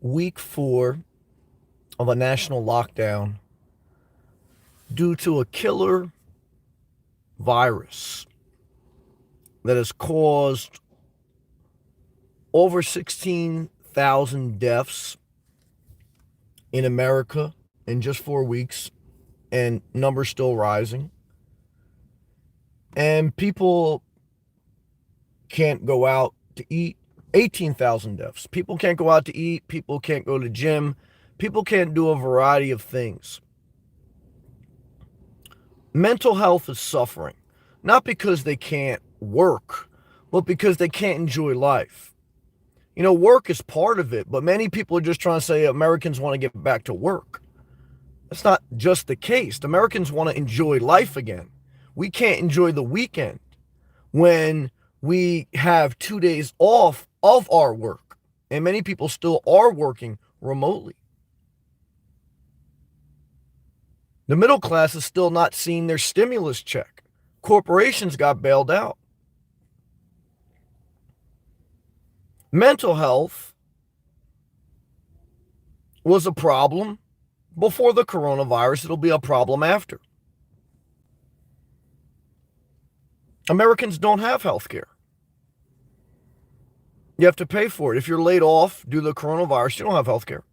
week 4 of a national lockdown due to a killer virus that has caused over 16,000 deaths in America in just 4 weeks, and numbers still rising. And people can't go out to eat. 18,000 deaths. People can't go out to eat. People can't go to the gym. People can't do a variety of things. Mental health is suffering, not because they can't work, but because they can't enjoy life. You know, work is part of it, but many people are just trying to say Americans want to get back to work. That's not just the case. Americans want to enjoy life again. We can't enjoy the weekend when we have 2 days off of our work, and many people still are working remotely. The middle class is still not seeing their stimulus check. Corporations got bailed out. Mental health was a problem before the coronavirus. It'll be a problem after. Americans don't have health care. You have to pay for it. If you're laid off due to the coronavirus, you don't have health care.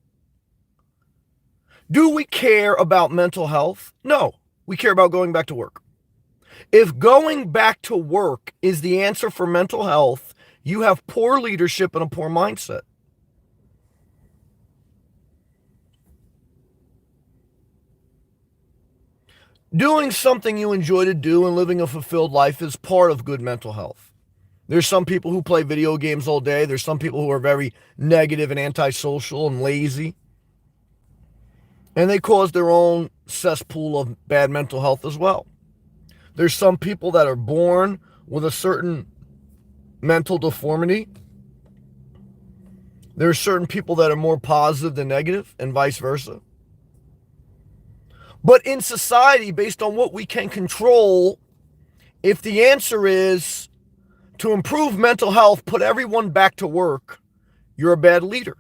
Do we care about mental health? No. We care about going back to work. If going back to work is the answer for mental health, you have poor leadership and a poor mindset. Doing something you enjoy to do and living a fulfilled life is part of good mental health. There's some people who play video games all day. There's some people who are very negative and antisocial and lazy. And they cause their own cesspool of bad mental health as well. There's some people that are born with a certain mental deformity. There's certain people that are more positive than negative, and vice versa. But in society, based on what we can control, if the answer is to improve mental health, put everyone back to work, you're a bad leader.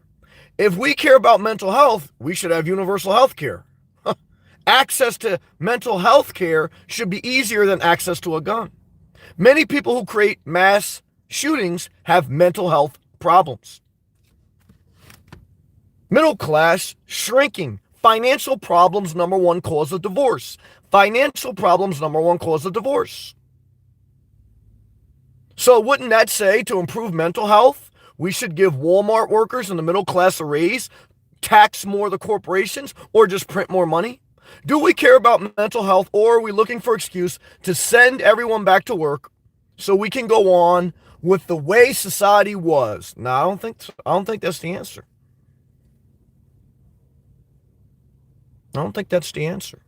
If we care about mental health, we should have universal health care. Access to mental health care should be easier than access to a gun. Many people who create mass shootings have mental health problems. Middle class shrinking. Financial problems, number one cause of divorce. Financial problems, number one cause of divorce. So wouldn't that say to improve mental health, we should give Walmart workers and the middle class a raise, tax more the corporations, or just print more money? Do we care about mental health, or are we looking for excuse to send everyone back to work so we can go on with the way society was? No, I don't think that's the answer. I don't think that's the answer.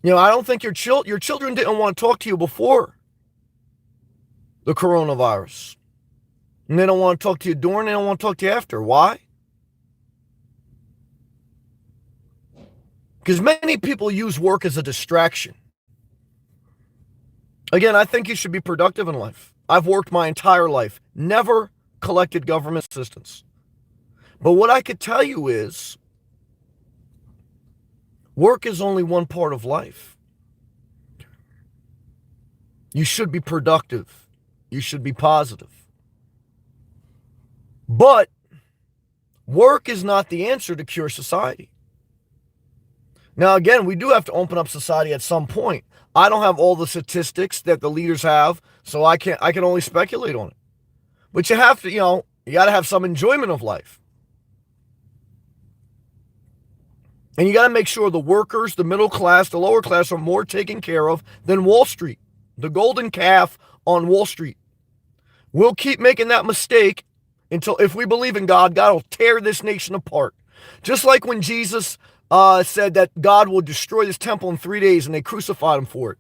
You know, I don't think your children didn't want to talk to you before the coronavirus. And they don't want to talk to you during, they don't want to talk to you after. Why? Because many people use work as a distraction. Again, I think you should be productive in life. I've worked my entire life, never collected government assistance. But what I could tell you is, work is only one part of life. You should be productive. You should be positive. But work is not the answer to cure society. Now, again, we do have to open up society at some point. I don't have all the statistics that the leaders have, so I can only speculate on it. But you have to, you got to have some enjoyment of life. And you got to make sure the workers, the middle class, the lower class are more taken care of than Wall Street. The golden calf on Wall Street. We'll keep making that mistake until, if we believe in God, God will tear this nation apart. Just like when Jesus said that God will destroy this temple in 3 days and they crucified him for it.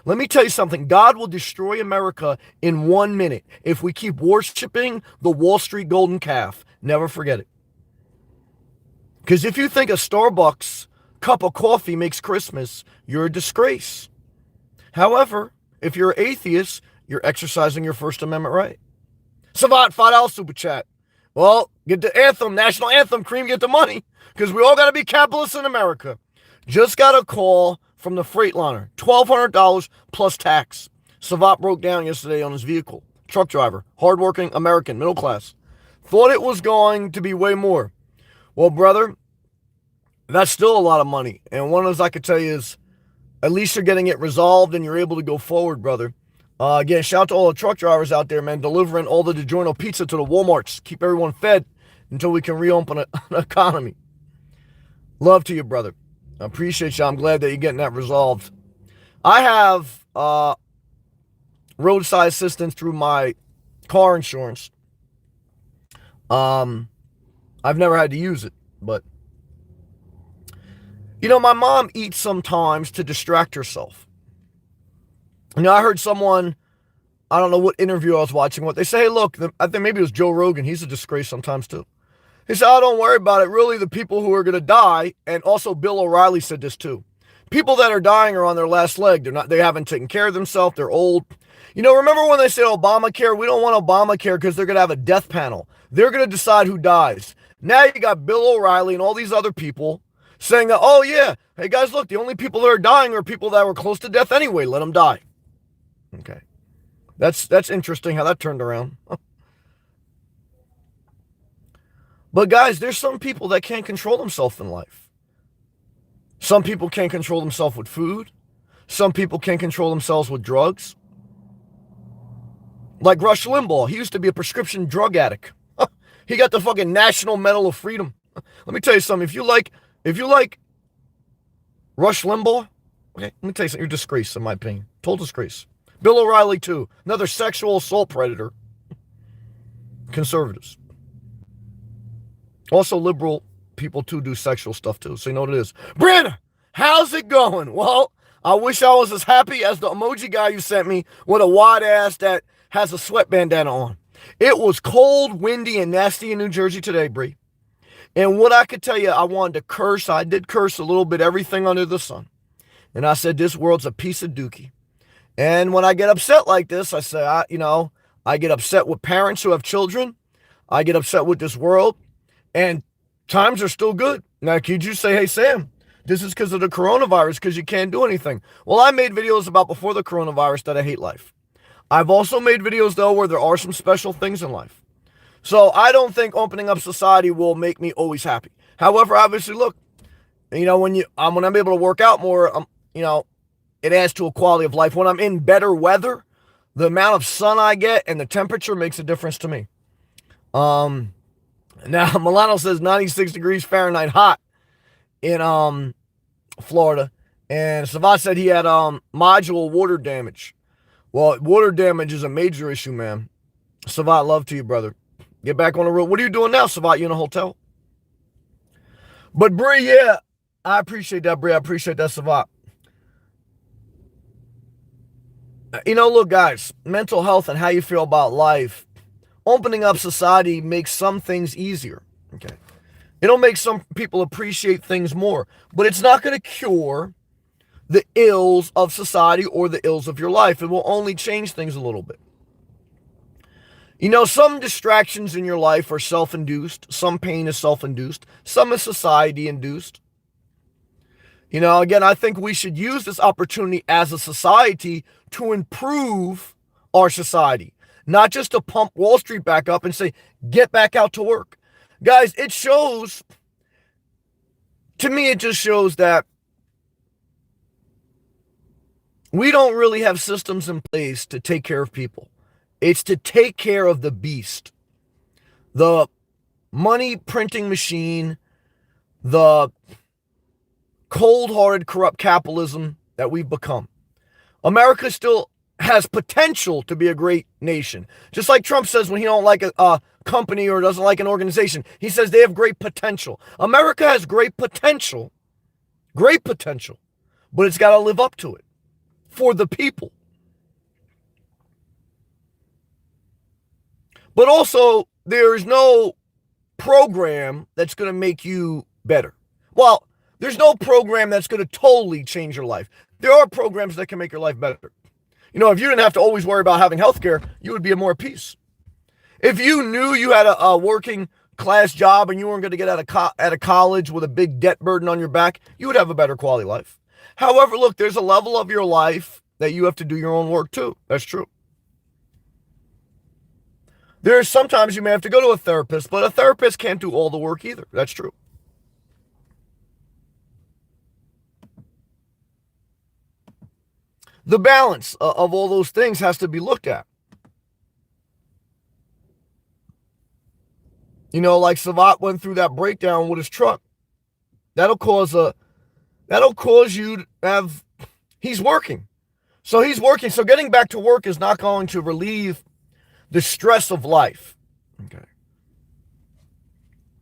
Let me tell you something. God will destroy America in 1 minute if we keep worshiping the Wall Street golden calf. Never forget it. Because if you think a Starbucks cup of coffee makes Christmas, you're a disgrace. However, if you're an atheist, you're exercising your First Amendment right. Savant, $5 super chat. Well, get the anthem, national anthem, Cream, get the money, because we all got to be capitalists in America. Just got a call from the Freightliner, $1,200 plus tax. Savat broke down yesterday on his vehicle. Truck driver, hardworking American, middle class. Thought it was going to be way more. Well, brother, that's still a lot of money. And one of those I could tell you is, at least you're getting it resolved and you're able to go forward, brother. Again, shout out to all the truck drivers out there, man, delivering all the DiGiorno pizza to the Walmarts. Keep everyone fed until we can reopen an economy. Love to you, brother. I appreciate you. I'm glad that you're getting that resolved. I have roadside assistance through my car insurance. I've never had to use it, but you know, my mom eats sometimes to distract herself. You know, I heard someone, I don't know what interview I was watching, what they say, hey, look, I think maybe it was Joe Rogan. He's a disgrace sometimes too. He said, oh, don't worry about it. Really, the people who are going to die, and also Bill O'Reilly said this too. People that are dying are on their last leg. They haven't taken care of themselves. They're old. You know, remember when they said Obamacare? We don't want Obamacare because they're going to have a death panel. They're going to decide who dies. Now you got Bill O'Reilly and all these other people saying that, oh yeah, hey guys, look, the only people that are dying are people that were close to death anyway. Let them die. Okay. That's interesting how that turned around. But guys, there's some people that can't control themselves in life. Some people can't control themselves with food. Some people can't control themselves with drugs. Like Rush Limbaugh, he used to be a prescription drug addict. He got the fucking National Medal of Freedom. Let me tell you something. If you like Rush Limbaugh, okay, let me tell you something. You're a disgrace, in my opinion. Total disgrace. Bill O'Reilly, too. Another sexual assault predator. Conservatives. Also, liberal people, too, do sexual stuff, too. So you know what it is. Brianna, how's it going? Well, I wish I was as happy as the emoji guy you sent me with a wide ass that has a sweat bandana on. It was cold, windy, and nasty in New Jersey today, Bree. And what I could tell you, I wanted to curse. I did curse a little bit, everything under the sun. And I said, this world's a piece of dookie. And when I get upset like this, I say, I get upset with parents who have children. I get upset with this world. And times are still good. Now, could you say, hey, Sam, this is because of the coronavirus, because you can't do anything? Well, I made videos about before the coronavirus that I hate life. I've also made videos, though, where there are some special things in life. So I don't think opening up society will make me always happy. However, obviously, look, you know, when I'm able to work out more, you know, it adds to a quality of life. When I'm in better weather, the amount of sun I get and the temperature makes a difference to me. Now, Milano says 96 degrees Fahrenheit hot in Florida. And Savat said he had module water damage. Well, water damage is a major issue, man. Savat, love to you, brother. Get back on the road. What are you doing now, Savat? You in a hotel? But Bree, yeah, I appreciate that, Bree. I appreciate that, Savat. You know, look, guys, mental health and how you feel about life, opening up society makes some things easier, okay? It'll make some people appreciate things more, but it's not going to cure the ills of society or the ills of your life. It will only change things a little bit. You know, some distractions in your life are self-induced. Some pain is self-induced. Some is society-induced. You know, again, I think we should use this opportunity as a society to improve our society. Not just to pump Wall Street back up and say, get back out to work. Guys, it shows, to me, it just shows that we don't really have systems in place to take care of people. It's to take care of the beast. The money printing machine, the cold-hearted, corrupt capitalism that we've become. America still has potential to be a great nation. Just like Trump says when he don't like a company or doesn't like an organization, he says they have great potential. America has great potential, but it's got to live up to it for the people. But also, there is no program that's going to make you better. Well, there's no program that's going to totally change your life. There are programs that can make your life better. You know, if you didn't have to always worry about having health care, you would be more at peace. If you knew you had a working class job and you weren't going to get out of college with a big debt burden on your back, you would have a better quality life. However, look, there's a level of your life that you have to do your own work too. That's true. There's sometimes you may have to go to a therapist, but a therapist can't do all the work either. That's true. The balance of all those things has to be looked at. You know, like Savat went through that breakdown with his truck. That'll cause you to have, he's working. So he's working. So getting back to work is not going to relieve the stress of life. Okay.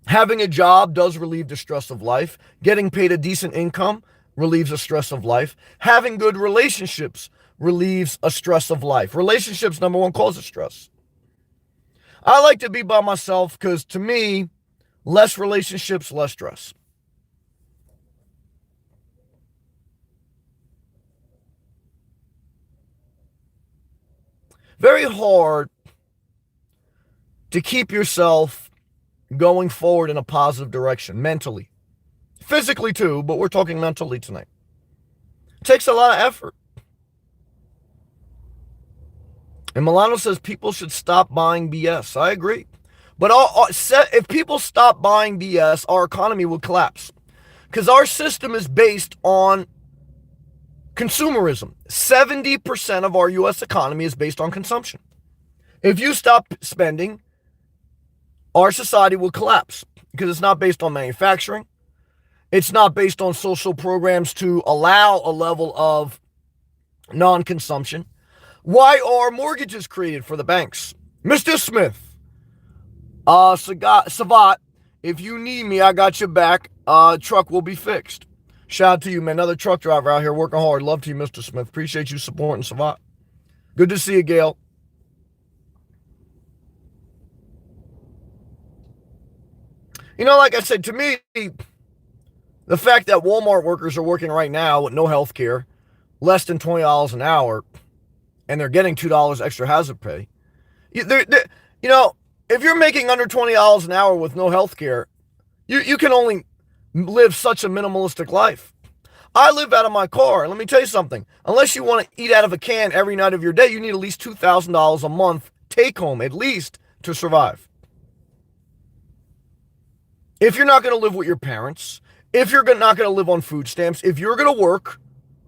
Having a job does relieve the stress of life. Getting paid a decent income relieves the stress of life. Having good relationships relieves a stress of life. Relationships, number one, causes stress. I like to be by myself because to me, less relationships, less stress. Very hard to keep yourself going forward in a positive direction mentally. Physically too, but we're talking mentally tonight. It takes a lot of effort. And Milano says people should stop buying BS. I agree. But if people stop buying BS, our economy would collapse. Because our system is based on consumerism. 70% of our U.S. economy is based on consumption. If you stop spending, our society will collapse because it's not based on manufacturing. It's not based on social programs to allow a level of non-consumption. Why are mortgages created for the banks? Mr. Smith, Savat, if you need me, I got your back. Truck will be fixed. Shout out to you, man. Another truck driver out here working hard. Love to you, Mr. Smith. Appreciate you supporting Savat. Good to see you, Gail. You know, like I said, to me, the fact that Walmart workers are working right now with no health care, less than $20 an hour, and they're getting $2 extra hazard pay. You know, if you're making under $20 an hour with no health care, you can only live such a minimalistic life. I live out of my car, and let me tell you something. Unless you want to eat out of a can every night of your day, you need at least $2,000 a month take home, at least, to survive. If you're not going to live with your parents, if you're not going to live on food stamps, if you're going to work,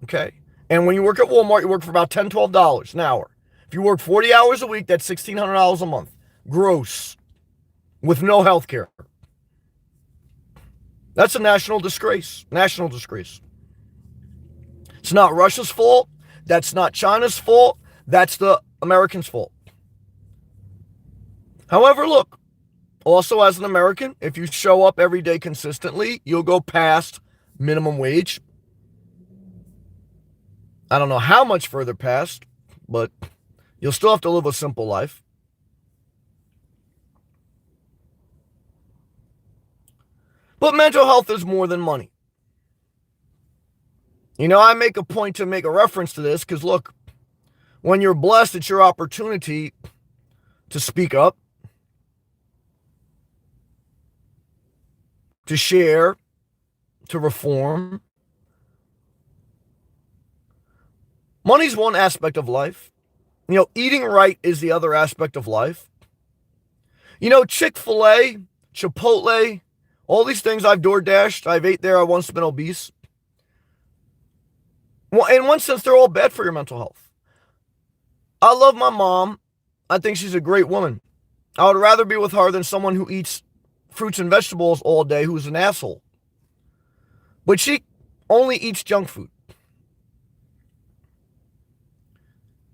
okay, and when you work at Walmart, you work for about $10, $12 an hour. If you work 40 hours a week, that's $1,600 a month. Gross. With no health care. That's a national disgrace. National disgrace. It's not Russia's fault. That's not China's fault. That's the Americans' fault. However, look, also as an American, if you show up every day consistently, you'll go past minimum wage. I don't know how much further past, but you'll still have to live a simple life. But mental health is more than money. You know, I make a point to make a reference to this because, look, when you're blessed, it's your opportunity to speak up, to share, to reform. Money's one aspect of life. You know, eating right is the other aspect of life. You know, Chick-fil-A, Chipotle, all these things I've door dashed, I've ate there, I've once been obese. Well, in one sense, they're all bad for your mental health. I love my mom. I think she's a great woman. I would rather be with her than someone who eats fruits and vegetables all day who's an asshole. But she only eats junk food.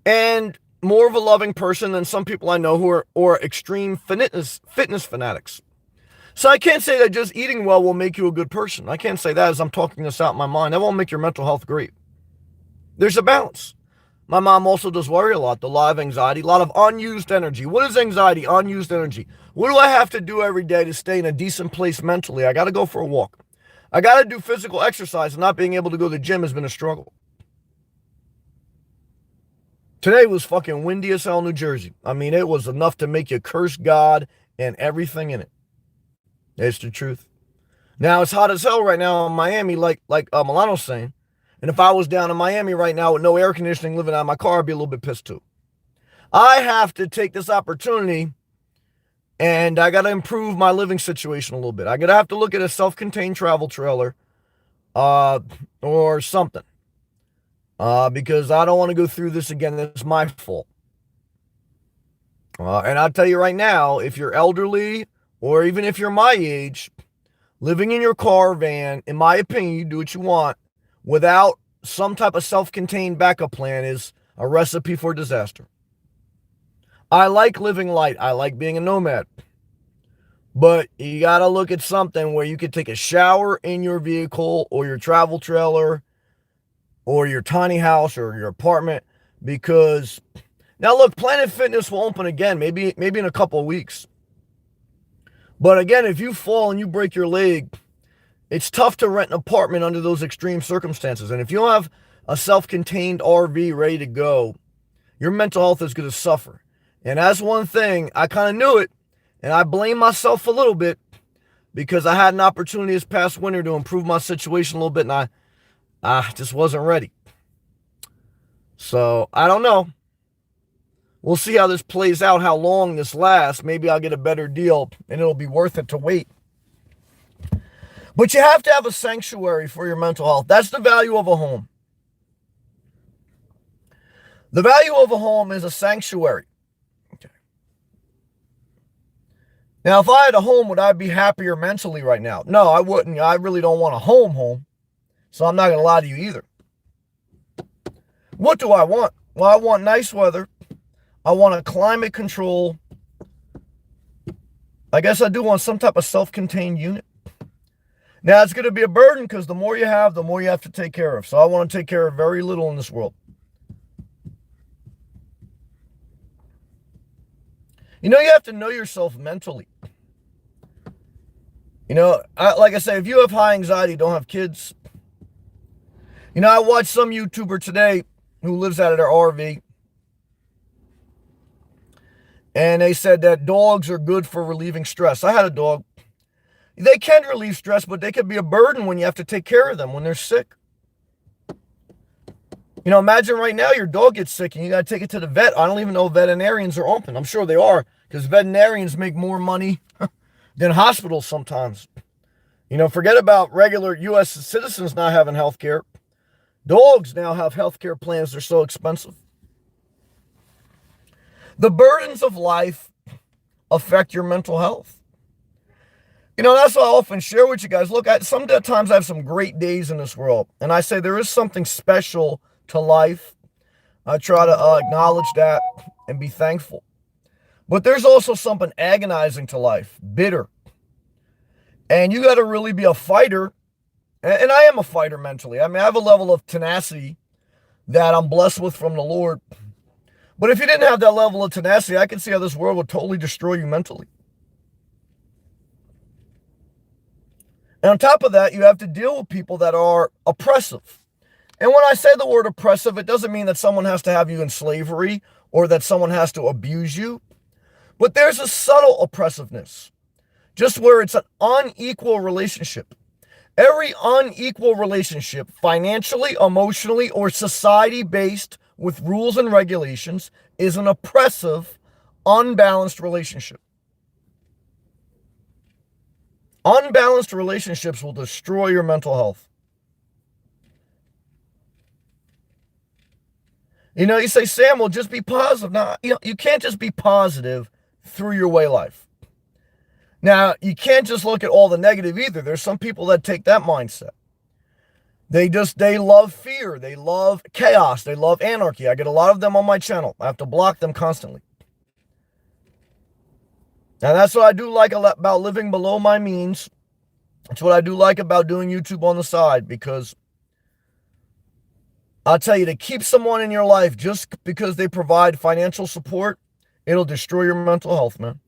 And more of a loving person than some people I know who are extreme fitness fanatics. So I can't say that just eating well will make you a good person. I can't say that as I'm talking this out in my mind. That won't make your mental health great. There's a balance. My mom also does worry a lot, a lot of anxiety, a lot of unused energy. What is anxiety? Unused energy. What do I have to do every day to stay in a decent place mentally? I got to go for a walk. I got to do physical exercise, and not being able to go to the gym has been a struggle. Today was fucking windy as hell in New Jersey. I mean, it was enough to make you curse God and everything in it. It's the truth. Now, it's hot as hell right now in Miami, like Milano's saying. And if I was down in Miami right now with no air conditioning living out of my car, I'd be a little bit pissed too. I have to take this opportunity and I got to improve my living situation a little bit. I got to have to look at a self-contained travel trailer or something because I don't want to go through this again. It's my fault. And I'll tell you right now, if you're elderly or even if you're my age, living in your car van, in my opinion, you do what you want without some type of self-contained backup plan is a recipe for disaster. I like living light. I like being a nomad. But you got to look at something where you could take a shower in your vehicle or your travel trailer or your tiny house or your apartment because now look, Planet Fitness will open again, maybe in a couple of weeks. But again, if you fall and you break your leg, it's tough to rent an apartment under those extreme circumstances. And if you don't have a self-contained RV ready to go, your mental health is going to suffer. And that's one thing, I kind of knew it, and I blame myself a little bit because I had an opportunity this past winter to improve my situation a little bit, and I just wasn't ready. So, I don't know. We'll see how this plays out, how long this lasts. Maybe I'll get a better deal, and it'll be worth it to wait. But you have to have a sanctuary for your mental health. That's the value of a home. The value of a home is a sanctuary. Okay. Now, if I had a home, would I be happier mentally right now? No, I wouldn't. I really don't want a home. So I'm not going to lie to you either. What do I want? Well, I want nice weather. I want a climate control. I guess I do want some type of self-contained unit. Now, it's going to be a burden because the more you have, the more you have to take care of. So I want to take care of very little in this world. You have to know yourself mentally. Like I say, if you have high anxiety, don't have kids. I watched some YouTuber today who lives out of their RV. And they said that dogs are good for relieving stress. I had a dog. They can relieve stress, but they can be a burden when you have to take care of them when they're sick. Imagine right now your dog gets sick and you got to take it to the vet. I don't even know if veterinarians are open. I'm sure they are because veterinarians make more money than hospitals sometimes. Forget about regular U.S. citizens not having health care. Dogs now have health care plans. They're so expensive. The burdens of life affect your mental health. That's what I often share with you guys. Look, sometimes I have some great days in this world. And I say there is something special to life. I try to acknowledge that and be thankful. But there's also something agonizing to life, bitter. And you got to really be a fighter. And I am a fighter mentally. I have a level of tenacity that I'm blessed with from the Lord. But if you didn't have that level of tenacity, I can see how this world would totally destroy you mentally. And on top of that, you have to deal with people that are oppressive. And when I say the word oppressive, it doesn't mean that someone has to have you in slavery or that someone has to abuse you. But there's a subtle oppressiveness, just where it's an unequal relationship. Every unequal relationship, financially, emotionally, or society-based with rules and regulations, is an oppressive, unbalanced relationship. Unbalanced relationships will destroy your mental health. You say, Sam, well, just be positive. Now, you can't just be positive through your way of life. Now, you can't just look at all the negative either. There's some people that take that mindset. They love fear. They love chaos. They love anarchy. I get a lot of them on my channel. I have to block them constantly. And that's what I do like about living below my means. That's what I do like about doing YouTube on the side, because I'll tell you, to keep someone in your life just because they provide financial support, it'll destroy your mental health, man.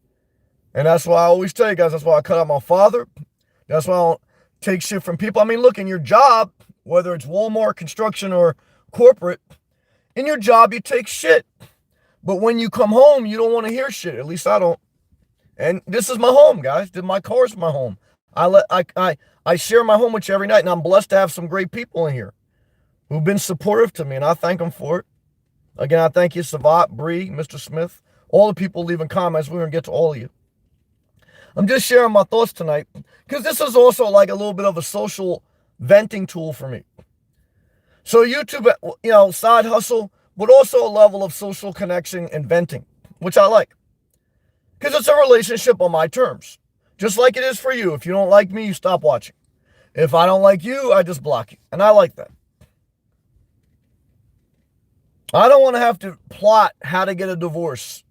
And that's why I always tell you guys, that's why I cut out my father. That's why I don't take shit from people. Look, in your job, whether it's Walmart, construction, or corporate, In your job, you take shit. But when you come home, you don't want to hear shit. At least I don't. And this is my home, guys. My car is my home. I share my home with you every night, and I'm blessed to have some great people in here who've been supportive to me, and I thank them for it. Again, I thank you, Savat, Bree, Mr. Smith, all the people leaving comments. We're going to get to all of you. I'm just sharing my thoughts tonight because this is also like a little bit of a social venting tool for me. So YouTube, side hustle, but also a level of social connection and venting, which I like. Because it's a relationship on my terms. Just like it is for you. If you don't like me, you stop watching. If I don't like you, I just block you. And I like that. I don't want to have to plot how to get a divorce.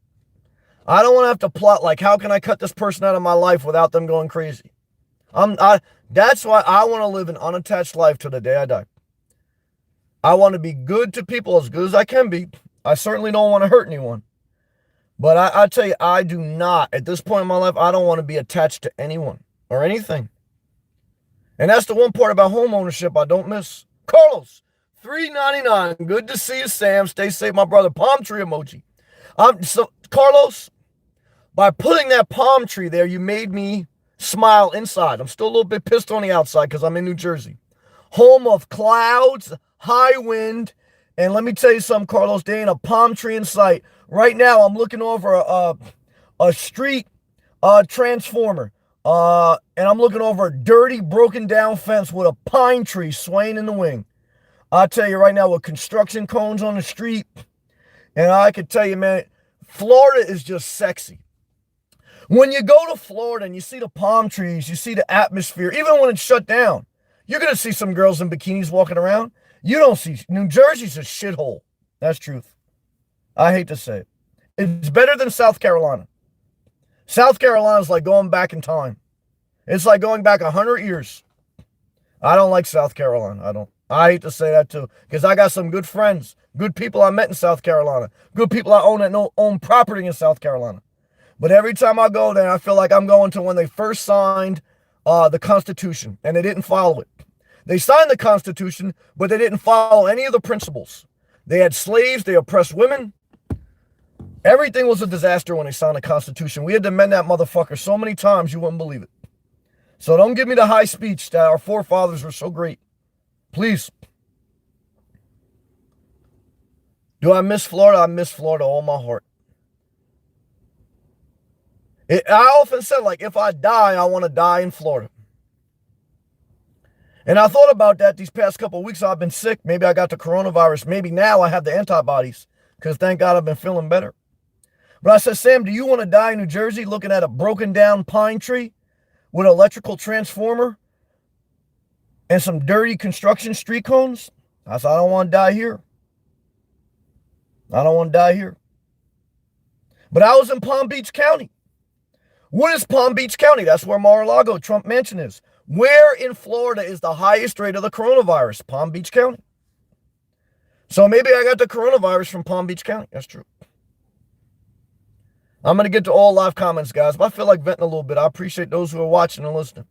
I don't want to have to plot like, how can I cut this person out of my life without them going crazy? That's why I want to live an unattached life till the day I die. I want to be good to people, as good as I can be. I certainly don't want to hurt anyone. But I tell you, I do not, at this point in my life, I don't want to be attached to anyone or anything. And that's the one part about home ownership I don't miss. Carlos, $3.99. Good to see you, Sam. Stay safe, my brother. Palm tree emoji. So Carlos, by putting that palm tree there, you made me smile inside. I'm still a little bit pissed on the outside because I'm in New Jersey. Home of clouds, high wind, and let me tell you something, Carlos, there ain't a palm tree in sight. Right now, I'm looking over a street transformer, and I'm looking over a dirty, broken down fence with a pine tree swaying in the wind. I'll tell you right now, with construction cones on the street, and I can tell you, man, Florida is just sexy. When you go to Florida and you see the palm trees, you see the atmosphere, even when it's shut down, you're going to see some girls in bikinis walking around. You don't see. New Jersey's a shithole. That's truth. I hate to say it. It's better than South Carolina. South Carolina's like going back in time. It's like going back 100 years. I don't like South Carolina. I hate to say that too, because I got some good friends, good people I met in South Carolina, good people I own property in South Carolina. But every time I go there, I feel like I'm going to when they first signed the Constitution, and they didn't follow it. They signed the Constitution, but they didn't follow any of the principles. They had slaves. They oppressed women. Everything was a disaster when they signed the Constitution. We had to amend that motherfucker so many times you wouldn't believe it. So don't give me the high speech that our forefathers were so great. Please. Do I miss Florida? I miss Florida all my heart. I often said, like, if I die, I want to die in Florida. And I thought about that these past couple of weeks. I've been sick. Maybe I got the coronavirus. Maybe now I have the antibodies because thank God I've been feeling better. But I said, Sam, do you want to die in New Jersey looking at a broken down pine tree with an electrical transformer and some dirty construction street cones? I said, I don't want to die here. I don't want to die here. But I was in Palm Beach County. What is Palm Beach County? That's where Mar-a-Lago, Trump Mansion is. Where in Florida is the highest rate of the coronavirus? Palm Beach County. So maybe I got the coronavirus from Palm Beach County. That's true. I'm going to get to all live comments, guys. But I feel like venting a little bit. I appreciate those who are watching and listening.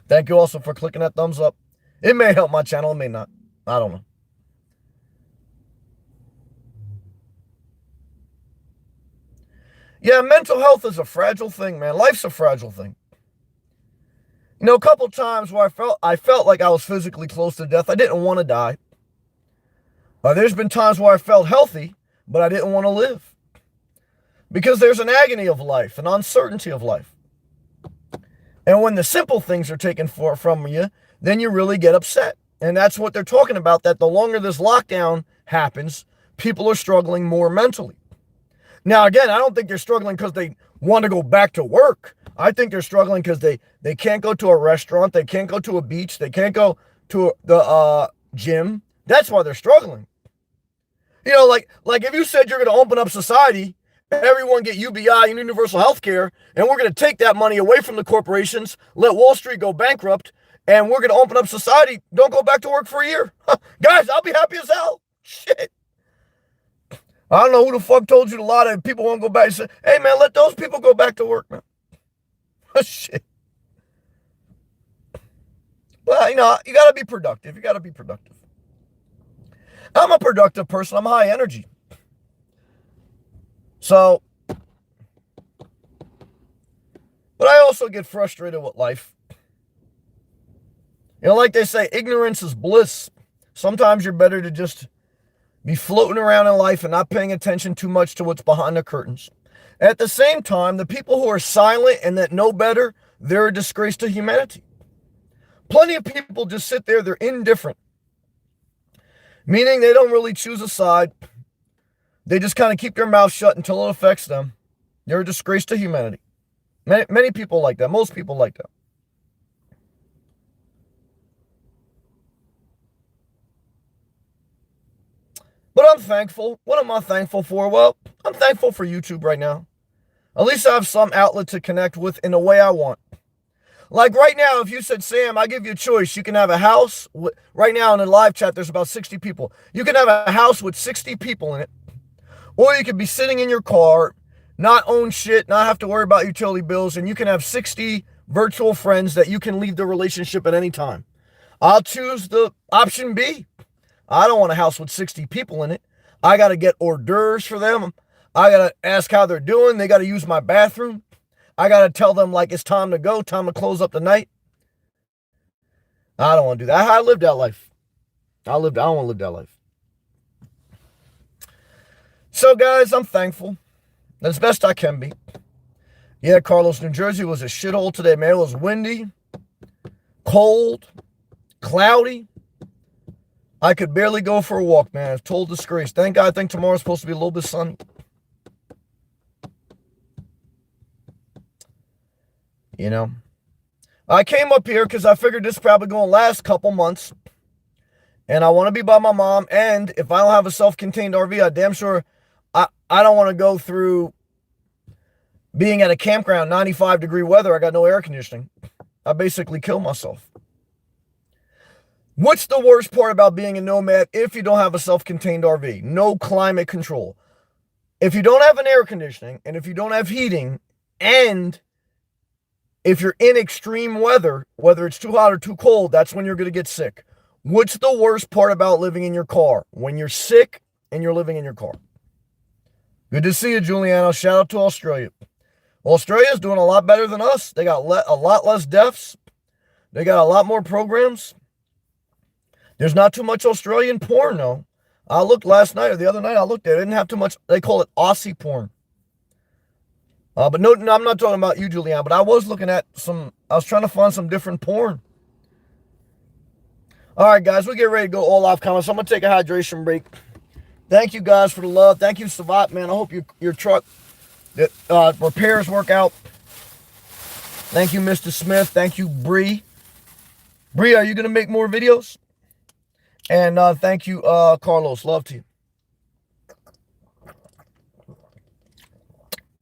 Thank you also for clicking that thumbs up. It may help my channel. It may not. I don't know. Yeah, mental health is a fragile thing, man. Life's a fragile thing. You know, a couple times where I felt like I was physically close to death. I didn't want to die. There's been times where I felt healthy, but I didn't want to live. Because there's an agony of life, an uncertainty of life. And when the simple things are taken from you, then you really get upset. And that's what they're talking about, that the longer this lockdown happens, people are struggling more mentally. Now, again, I don't think they're struggling because they want to go back to work. I think they're struggling because they can't go to a restaurant. They can't go to a beach. They can't go to the gym. That's why they're struggling. You know, like if you said you're going to open up society, everyone get UBI and universal health care, and we're going to take that money away from the corporations, let Wall Street go bankrupt, and we're going to open up society, don't go back to work for a year. Guys, I'll be happy as hell. Shit. I don't know who the fuck told you a lot of people won't go back and say, hey, man, let those people go back to work, man. Shit. Well, you know, you got to be productive. You got to be productive. I'm a productive person. I'm high energy. So, but I also get frustrated with life. You know, like they say, ignorance is bliss. Sometimes you're better to just be floating around in life and not paying attention too much to what's behind the curtains. At the same time, the people who are silent and that know better, they're a disgrace to humanity. Plenty of people just sit there, they're indifferent. Meaning they don't really choose a side. They just kind of keep their mouth shut until it affects them. They're a disgrace to humanity. Many people like that. Most people like that. But I'm thankful. What am I thankful for? Well, I'm thankful for YouTube right now. At least I have some outlet to connect with in the way I want. Like right now, if you said, Sam, I give you a choice. You can have a house. Right now in the live chat, there's about 60 people. You can have a house with 60 people in it. Or you could be sitting in your car, not own shit, not have to worry about utility bills, and you can have 60 virtual friends that you can leave the relationship at any time. I'll choose the option B. I don't want a house with 60 people in it. I got to get hors d'oeuvres for them. I got to ask how they're doing. They got to use my bathroom. I got to tell them like it's time to go, time to close up the night. I don't want to do that. I lived that life. I don't want to live that life. So guys, I'm thankful. As best I can be. Yeah, Carlos, New Jersey was a shithole today, man. It was windy, cold, cloudy. I could barely go for a walk, man. It's total disgrace. Thank God I think tomorrow's supposed to be a little bit sunny. You know? I came up here because I figured this is probably going to last a couple months. And I want to be by my mom. And if I don't have a self-contained RV, I damn sure I don't want to go through being at a campground, 95-degree weather. I got no air conditioning. I basically kill myself. What's the worst part about being a nomad if you don't have a self-contained RV? No climate control. If you don't have an air conditioning, and if you don't have heating, and if you're in extreme weather, whether it's too hot or too cold, that's when you're going to get sick. What's the worst part about living in your car? When you're sick and you're living in your car. Good to see you, Juliano. Shout out to Australia. Australia's doing a lot better than us. They got a lot less deaths. They got a lot more programs. There's not too much Australian porn, though. I looked last night or the other night. I looked at it. They didn't have too much. They call it Aussie porn. But no, I'm not talking about you, Julianne. But I was looking at I was trying to find some different porn. All right, guys. We get ready to go all off comments. So I'm going to take a hydration break. Thank you, guys, for the love. Thank you, Savat, man. I hope your truck repairs work out. Thank you, Mr. Smith. Thank you, Bree. Bree, are you going to make more videos? And thank you, Carlos. Love to you.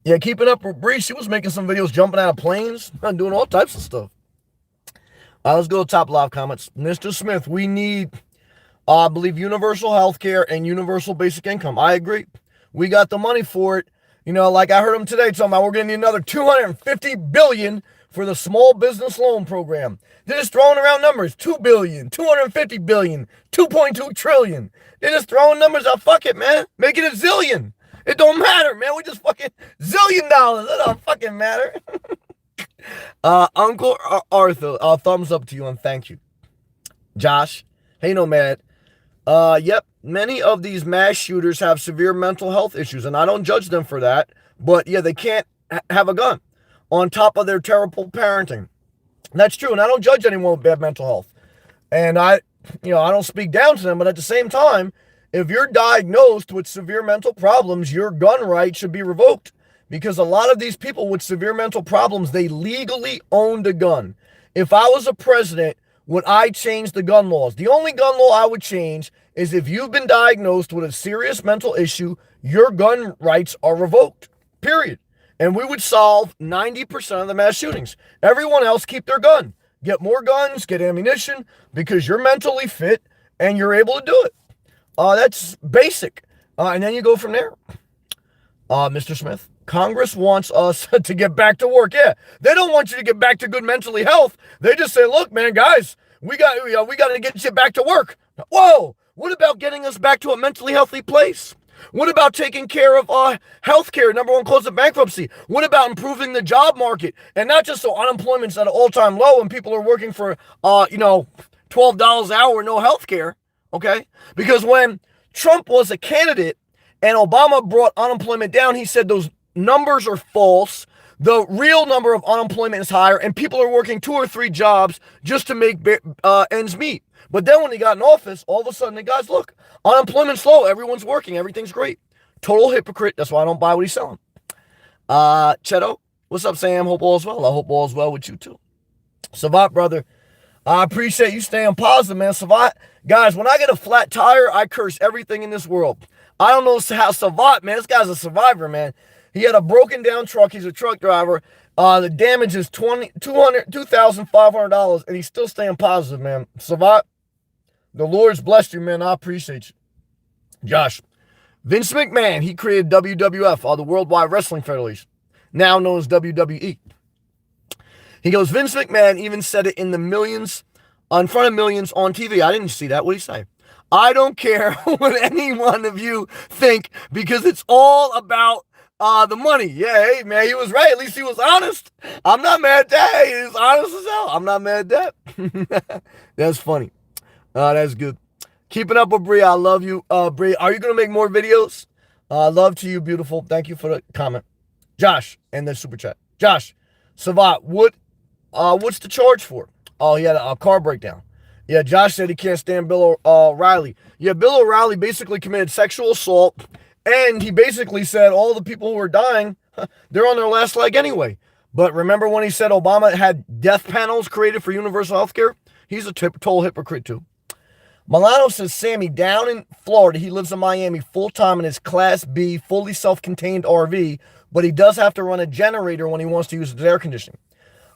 Yeah, keeping up with Bree. She was making some videos jumping out of planes and doing all types of stuff. Let's go to top live comments. Mr. Smith, we need, I believe, universal health care and universal basic income. I agree. We got the money for it. You know, like I heard him today talking about we're going to need another $250 billion for the small business loan program. They're just throwing around numbers. $2 billion, $250 billion, $2.2 trillion. They're just throwing numbers out. Fuck it, man. Make it a zillion. It don't matter, man. We just fucking $1 zillion. It don't fucking matter. Uncle Arthur, thumbs up to you and thank you. Josh, hey Nomad. Yep, many of these mass shooters have severe mental health issues, and I don't judge them for that. But yeah, they can't have a gun on top of their terrible parenting. That's true, and I don't judge anyone with bad mental health. And I don't speak down to them, but at the same time, if you're diagnosed with severe mental problems, your gun right should be revoked. Because a lot of these people with severe mental problems, they legally owned a gun. If I was a president, would I change the gun laws? The only gun law I would change is if you've been diagnosed with a serious mental issue, your gun rights are revoked, period. And we would solve 90% of the mass shootings. Everyone else keep their gun. Get more guns, get ammunition, because you're mentally fit and you're able to do it. That's basic. And then you go from there. Mr. Smith, Congress wants us to get back to work. Yeah, they don't want you to get back to good mentally health. They just say, look, man, guys, we got to get you back to work. Whoa, What about getting us back to a mentally healthy place? What about taking care of healthcare, number one cause of bankruptcy? What about improving the job market? And not just so unemployment's at an all-time low and people are working for, $12 an hour, no healthcare, okay? Because when Trump was a candidate and Obama brought unemployment down, he said those numbers are false. The real number of unemployment is higher, and people are working 2 or 3 jobs just to make ends meet. But then when he got in office, all of a sudden the guys, look, unemployment's low, everyone's working, everything's great. Total hypocrite. That's why I don't buy what he's selling. Cheto, what's up, Sam? Hope all's well. I hope all's well with you too. Savat, brother, I appreciate you staying positive, man. Savat, guys, when I get a flat tire, I curse everything in this world. I don't know how Savat, man, this guy's a survivor, man. He had a broken down truck. He's a truck driver. The damage is $2,500, and he's still staying positive, man. Savat, the Lord's blessed you, man. I appreciate you. Josh, Vince McMahon, he created WWF, the Worldwide Wrestling Federation, now known as WWE. He goes, Vince McMahon even said it in front of millions on TV. I didn't see that. What did he say? I don't care what any one of you think because it's all about the money. Yeah, hey, man, he was right. At least he was honest. I'm not mad at that. Hey, he was honest as hell. I'm not mad at that. That's funny. That's good. Keeping up with Bria. I love you. Bria, are you going to make more videos? Love to you, beautiful. Thank you for the comment. Josh, and the super chat. Josh, Savat, what's the charge for? Oh, he had a car breakdown. Yeah, Josh said he can't stand Bill O'Reilly. Yeah, Bill O'Reilly basically committed sexual assault, and he basically said all the people who are dying, they're on their last leg anyway. But remember when he said Obama had death panels created for universal health care? He's a total hypocrite too. Milano says, Sammy, down in Florida, he lives in Miami full-time in his Class B, fully self-contained RV, but he does have to run a generator when he wants to use his air conditioning.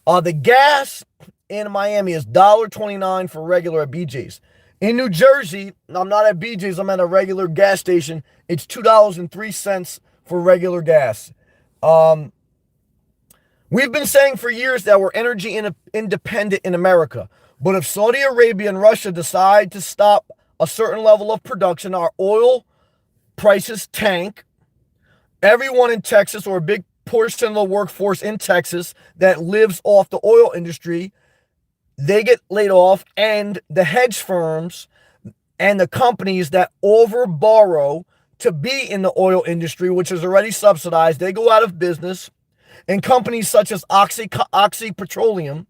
The gas in Miami is $1.29 for regular at BJ's. In New Jersey, I'm not at BJ's, I'm at a regular gas station. It's $2.03 for regular gas. We've been saying for years that we're energy independent in America. But if Saudi Arabia and Russia decide to stop a certain level of production, our oil prices tank. Everyone in Texas, or a big portion of the workforce in Texas that lives off the oil industry, they get laid off, and the hedge firms and the companies that overborrow to be in the oil industry, which is already subsidized, they go out of business. And companies such as Oxy Petroleum,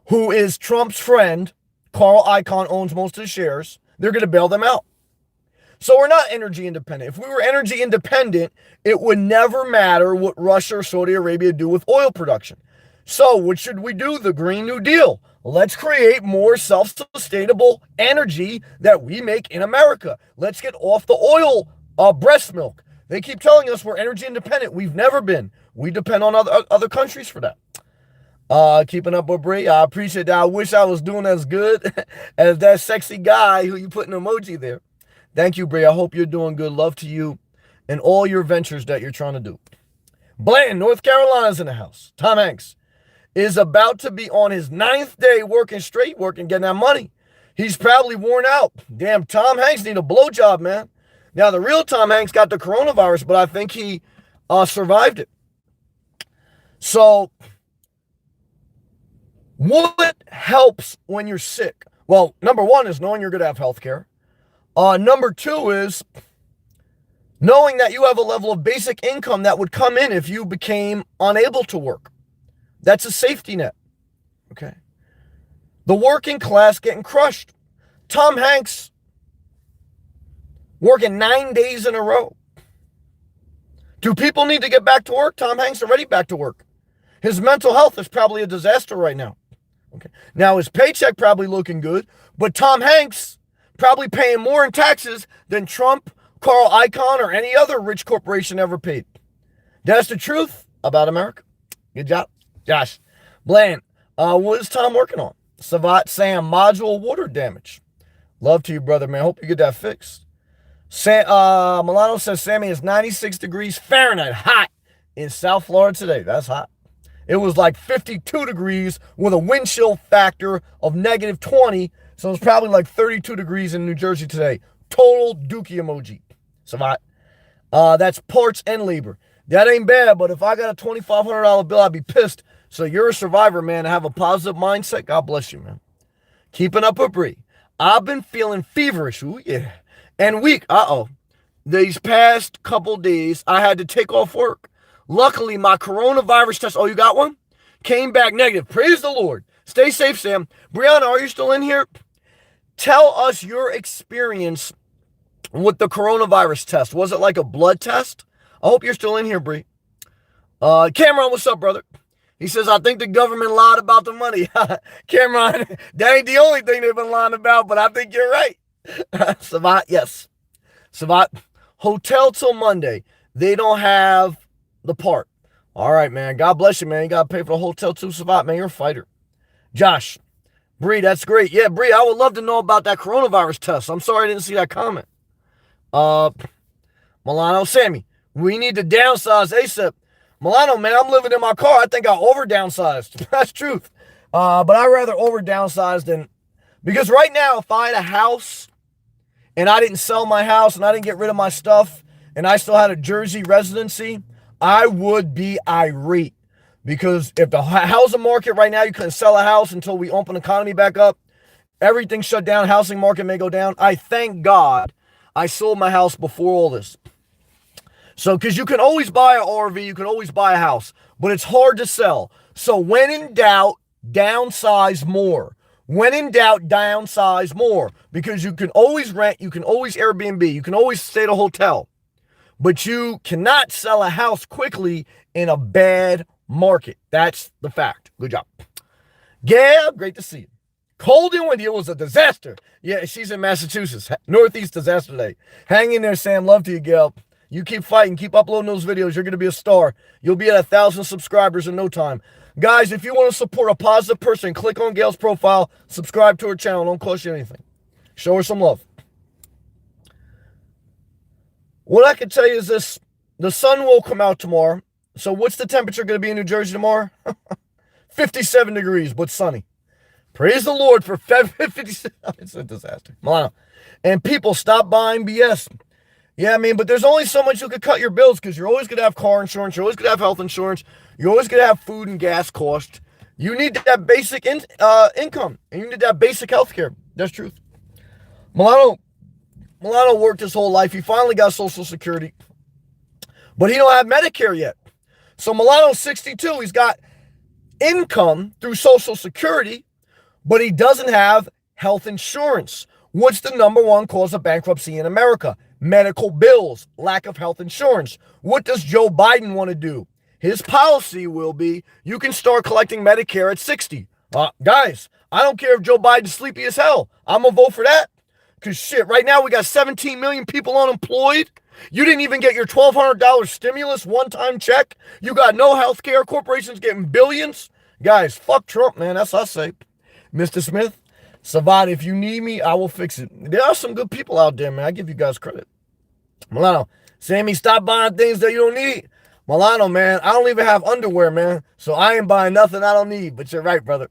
who is Trump's friend, Carl Icahn owns most of the shares, they're going to bail them out. So we're not energy independent. If we were energy independent, it would never matter what Russia or Saudi Arabia do with oil production. So what should we do? The Green New Deal. Let's create more self-sustainable energy that we make in America. Let's get off the oil breast milk. They keep telling us we're energy independent. We've never been. We depend on other countries for that. Keeping up with Brie. I appreciate that. I wish I was doing as good as that sexy guy who you put an emoji there. Thank you, Brie. I hope you're doing good. Love to you and all your ventures that you're trying to do. Blanton, North Carolina's in the house. Tom Hanks is about to be on his 9th day working, getting that money. He's probably worn out. Damn, Tom Hanks need a blowjob, man. Now, the real Tom Hanks got the coronavirus, but I think he survived it. So, what helps when you're sick? Well, number one is knowing you're going to have health care. Number two is knowing that you have a level of basic income that would come in if you became unable to work. That's a safety net. Okay. The working class getting crushed. Tom Hanks working 9 days in a row. Do people need to get back to work? Tom Hanks already back to work. His mental health is probably a disaster right now. Okay. Now his paycheck probably looking good, but Tom Hanks probably paying more in taxes than Trump, Carl Icahn, or any other rich corporation ever paid. That's the truth about America. Good job, Josh. Bland, what is Tom working on? Savat Sam, module water damage. Love to you, brother, man. Hope you get that fixed. Milano says Sammy is 96 degrees Fahrenheit, hot in South Florida today. That's hot. It was like 52 degrees with a wind chill factor of -20. So it's probably like 32 degrees in New Jersey today. Total dookie emoji. Savat. That's parts and labor. That ain't bad, but if I got a $2,500 bill, I'd be pissed. So you're a survivor, man. Have a positive mindset. God bless you, man. Keeping up with Bree. I've been feeling feverish. Ooh, yeah. And weak. These past couple days, I had to take off work. Luckily, my coronavirus test, you got one? Came back negative. Praise the Lord. Stay safe, Sam. Brianna, are you still in here? Tell us your experience with the coronavirus test. Was it like a blood test? I hope you're still in here, Bree. Cameron, what's up, brother? He says, I think the government lied about the money. Cameron, that ain't the only thing they've been lying about, but I think you're right. Savat, yes. Savat, hotel till Monday. They don't have the part. All right, man. God bless you, man. You got to pay for the hotel too, Savat, man. You're a fighter. Josh, Bree, that's great. Yeah, Bree, I would love to know about that coronavirus test. I'm sorry I didn't see that comment. Milano, Sammy, we need to downsize ASAP. Milano, man, I'm living in my car. I think I over downsized. That's truth. But I'd rather over downsize than, because right now, if I had a house and I didn't sell my house and I didn't get rid of my stuff and I still had a Jersey residency, I would be irate. Because if the housing market right now, you couldn't sell a house until we open the economy back up, everything shut down, housing market may go down. I thank God I sold my house before all this. So, because you can always buy an RV, you can always buy a house, but it's hard to sell. So when in doubt, downsize more. When in doubt, downsize more. Because you can always rent, you can always Airbnb, you can always stay at a hotel. But you cannot sell a house quickly in a bad market. That's the fact. Good job. Gail, great to see you. Cold and windy, it was a disaster. Yeah, she's in Massachusetts. Northeast disaster day. Hang in there, Sam. Love to you, Gail. You keep fighting. Keep uploading those videos. You're going to be a star. You'll be at 1,000 subscribers in no time. Guys, if you want to support a positive person, click on Gail's profile. Subscribe to her channel. Don't cost you anything. Show her some love. What I can tell you is this. The sun will come out tomorrow. So what's the temperature going to be in New Jersey tomorrow? 57 degrees, but sunny. Praise the Lord for 57. It's a disaster. Milano. And people, stop buying BS. Yeah, but there's only so much you could cut your bills because you're always going to have car insurance. You're always going to have health insurance. You're always going to have food and gas cost. You need that basic income. And you need that basic health care. That's truth. Milano worked his whole life. He finally got Social Security. But he don't have Medicare yet. So Milano's 62. He's got income through Social Security, but he doesn't have health insurance. What's the number one cause of bankruptcy in America? Medical bills, lack of health insurance. What does Joe Biden want to do? His policy will be, you can start collecting Medicare at 60. Guys, I don't care if Joe Biden's sleepy as hell. I'm going to vote for that. Because shit, right now we got 17 million people unemployed. You didn't even get your $1,200 stimulus one-time check. You got no health care. Corporations getting billions. Guys, fuck Trump, man. That's what I say. Mr. Smith, Savat, if you need me, I will fix it. There are some good people out there, man. I give you guys credit. Milano, Sammy, stop buying things that you don't need. Milano, man, I don't even have underwear, man. So I ain't buying nothing I don't need. But you're right, brother.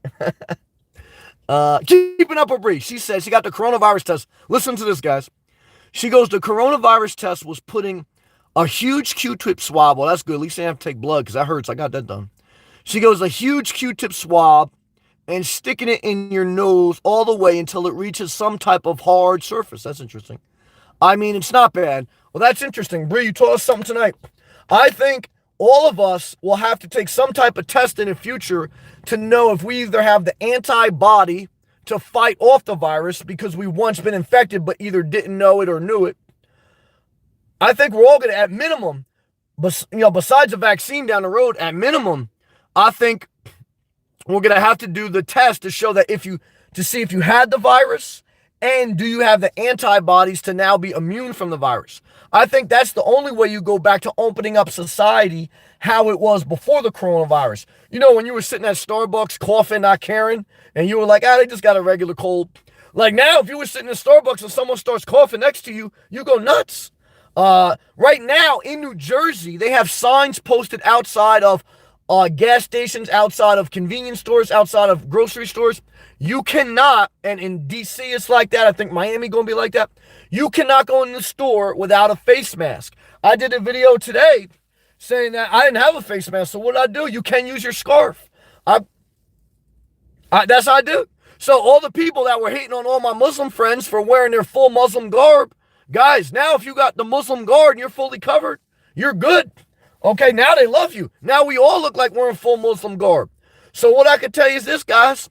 Keeping up with Bree. She said she got the coronavirus test. Listen to this, guys. She goes, the coronavirus test was putting a huge Q-tip swab. Well, that's good. At least I have to take blood because that hurts. I got that done. She goes, a huge Q-tip swab and sticking it in your nose all the way until it reaches some type of hard surface. That's interesting. It's not bad. Well, that's interesting. Bree, you taught us something tonight. I think all of us will have to take some type of test in the future to know if we either have the antibody to fight off the virus because we once been infected but either didn't know it or knew it. I think we're all going to, at minimum, besides a vaccine down the road, at minimum, I think we're going to have to do the test to show that to see if you had the virus and do you have the antibodies to now be immune from the virus. I think that's the only way you go back to opening up society how it was before the coronavirus. When you were sitting at Starbucks coughing, not caring, and you were like, they just got a regular cold. Like now, if you were sitting in Starbucks and someone starts coughing next to you, you go nuts. Right now in New Jersey, they have signs posted outside of gas stations, outside of convenience stores, outside of grocery stores. You cannot, and in DC it's like that. I think Miami gonna be like that. You cannot go in the store without a face mask. I did a video today saying that I didn't have a face mask, so what did I do? You can use your scarf. That's how I do. So all the people that were hating on all my Muslim friends for wearing their full Muslim garb, guys, now if you got the Muslim guard and you're fully covered, you're good. Okay, now they love you. Now we all look like we're in full Muslim garb. So what I can tell you is this, guys.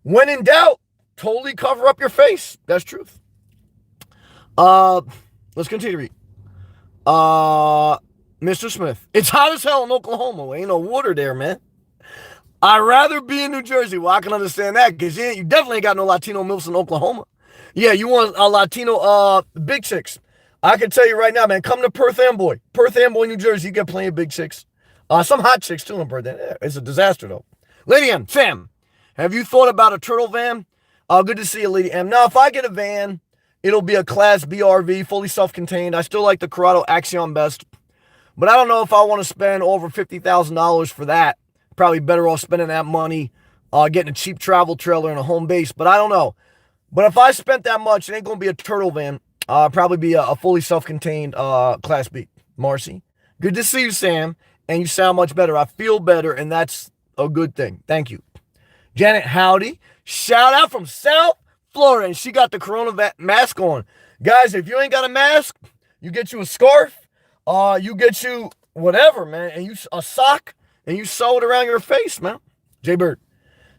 When in doubt, totally cover up your face. That's truth. Let's continue to read. Mr. Smith, it's hot as hell in Oklahoma. Ain't no water there, man. I'd rather be in New Jersey. Well, I can understand that because you definitely ain't got no Latino milfs in Oklahoma. Yeah, you want a Latino big chicks. I can tell you right now, man, come to Perth Amboy. Perth Amboy, New Jersey, you get plenty of big chicks. Some hot chicks too in Perth. It's a disaster though. Lady M, Sam, have you thought about a turtle van? Good to see you, Lady M. Now, if I get a van, it'll be a Class B RV, fully self-contained. I still like the Corrado Axion best. But I don't know if I want to spend over $50,000 for that. Probably better off spending that money getting a cheap travel trailer and a home base. But I don't know. But if I spent that much, it ain't going to be a turtle van. Probably be a fully self-contained Class B. Marcy, good to see you, Sam. And you sound much better. I feel better, and that's a good thing. Thank you. Janet, howdy. Shout out from South Florida. And she got the corona mask on. Guys, if you ain't got a mask, you get you a scarf. You get you whatever, man. And you a sock. And you sew it around your face, man. Jay Bird.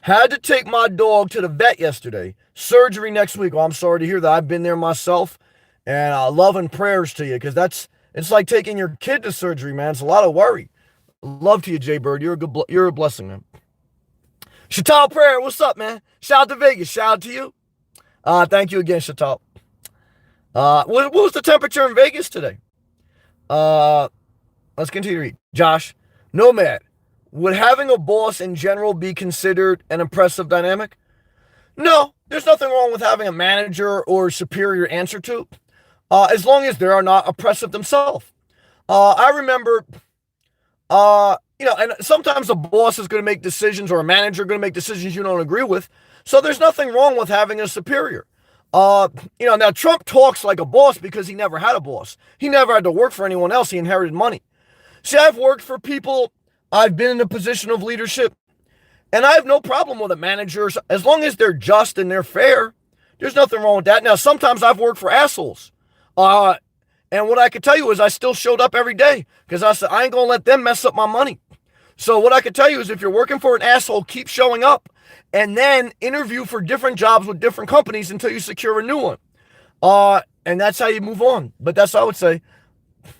Had to take my dog to the vet yesterday. Surgery next week. Well, I'm sorry to hear that. I've been there myself. And love and prayers to you. Because it's like taking your kid to surgery, man. It's a lot of worry. Love to you, Jay Bird. You're a blessing, man. Chatal Prayer, what's up, man? Shout out to Vegas. Shout out to you. Thank you again, Chatal. What was the temperature in Vegas today? Let's continue to read. Josh, Nomad, would having a boss in general be considered an impressive dynamic? No, there's nothing wrong with having a manager or superior answer to, as long as they are not oppressive themselves. I remember, and sometimes a boss is going to make decisions or a manager going to make decisions you don't agree with. So there's nothing wrong with having a superior. Now Trump talks like a boss because he never had a boss. He never had to work for anyone else. He inherited money. See, I've worked for people. I've been in a position of leadership, and I have no problem with the managers as long as they're just and they're fair. There's nothing wrong with that. Now, sometimes I've worked for assholes. And what I can tell you is I still showed up every day because I said, I ain't going to let them mess up my money. So what I can tell you is if you're working for an asshole, keep showing up and then interview for different jobs with different companies until you secure a new one. And that's how you move on. But that's what I would say.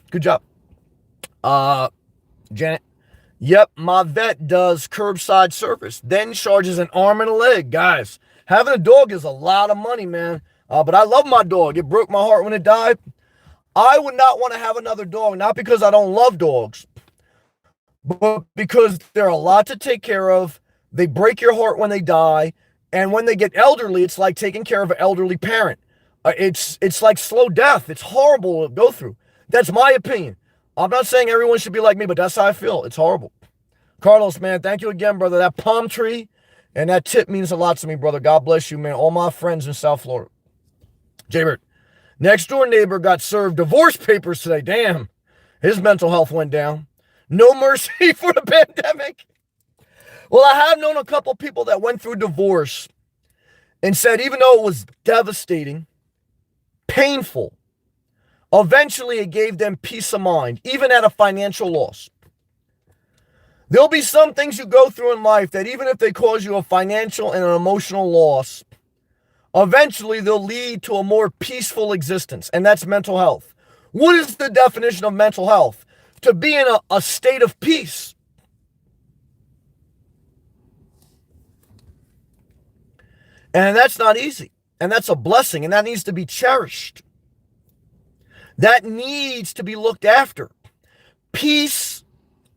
Good job. Janet. Yep, my vet does curbside service, then charges an arm and a leg. Guys, having a dog is a lot of money, man. But I love my dog. It broke my heart when it died. I would not want to have another dog, not because I don't love dogs, but because they're a lot to take care of. They break your heart when they die. And when they get elderly, it's like taking care of an elderly parent. It's like slow death. It's horrible to go through. That's my opinion. I'm not saying everyone should be like me, but that's how I feel. It's horrible. Carlos, man, thank you again, brother. That palm tree and that tip means a lot to me, brother. God bless you, man. All my friends in South Florida. Jaybird, next door neighbor got served divorce papers today. Damn, his mental health went down. No mercy for the pandemic. Well, I have known a couple people that went through divorce and said even though it was devastating, painful, eventually it gave them peace of mind, even at a financial loss. There'll be some things you go through in life that even if they cause you a financial and an emotional loss, eventually they'll lead to a more peaceful existence, and that's mental health. What is the definition of mental health? To be in a state of peace. And that's not easy, and that's a blessing, and that needs to be cherished. That needs to be looked after. Peace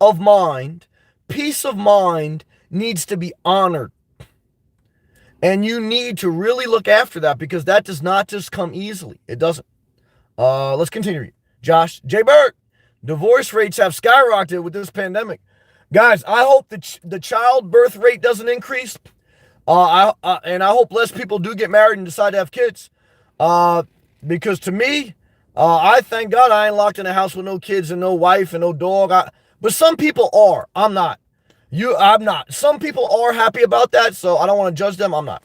of mind needs to be honored. And you need to really look after that because that does not just come easily. It doesn't. Let's continue. Josh, J. Burt, divorce rates have skyrocketed with this pandemic. Guys, I hope the child birth rate doesn't increase. And I hope less people do get married and decide to have kids. Because to me, I thank God I ain't locked in a house with no kids and no wife and no dog. But some people are. I'm not. I'm not. Some people are happy about that, so I don't want to judge them. I'm not.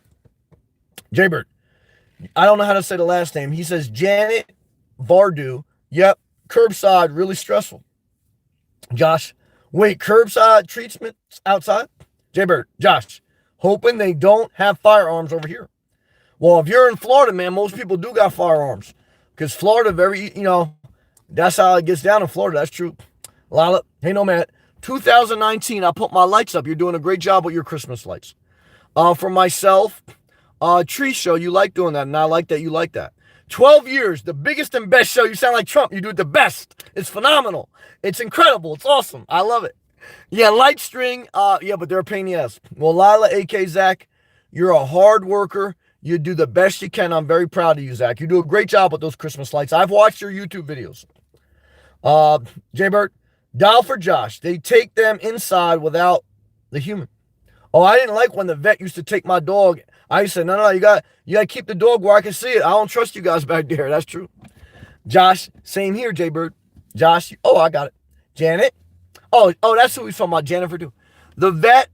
Jaybird. I don't know how to say the last name. He says Janet Vardu. Yep. Curbside, really stressful. Josh. Wait, curbside treatments outside? Jaybird. Josh. Hoping they don't have firearms over here. Well, if you're in Florida, man, most people do got firearms. Because Florida, that's how it gets down in Florida. That's true. Lala, hey, Nomad. 2019, I put my lights up. You're doing a great job with your Christmas lights. For myself, Tree Show, you like doing that, and I like that you like that. 12 years, the biggest and best show. You sound like Trump. You do it the best. It's phenomenal. It's incredible. It's awesome. I love it. Yeah, light string. Yeah, but they're a pain in the ass. Well, Lila, a.k.a. Zach, you're a hard worker. You do the best you can. I'm very proud of you, Zach. You do a great job with those Christmas lights. I've watched your YouTube videos. Jaybird, dial for Josh. They take them inside without the human. Oh, I didn't like when the vet used to take my dog. I said, no, you got to keep the dog where I can see it. I don't trust you guys back there. That's true. Josh, same here, Jaybird. Josh, I got it. Janet. Oh, that's who we talking about, Jennifer, too. The vet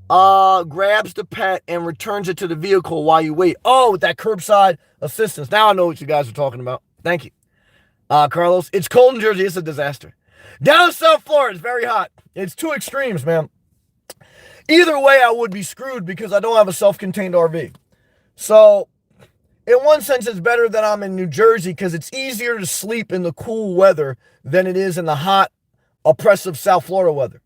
grabs the pet and returns it to the vehicle while you wait. Oh, with that curbside assistance. Now I know what you guys are talking about. Thank you. Carlos, it's cold in Jersey. It's a disaster. Down in South Florida, it's very hot. It's two extremes, man. Either way, I would be screwed because I don't have a self-contained RV. So, in one sense, it's better that I'm in New Jersey because it's easier to sleep in the cool weather than it is in the hot, oppressive South Florida weather.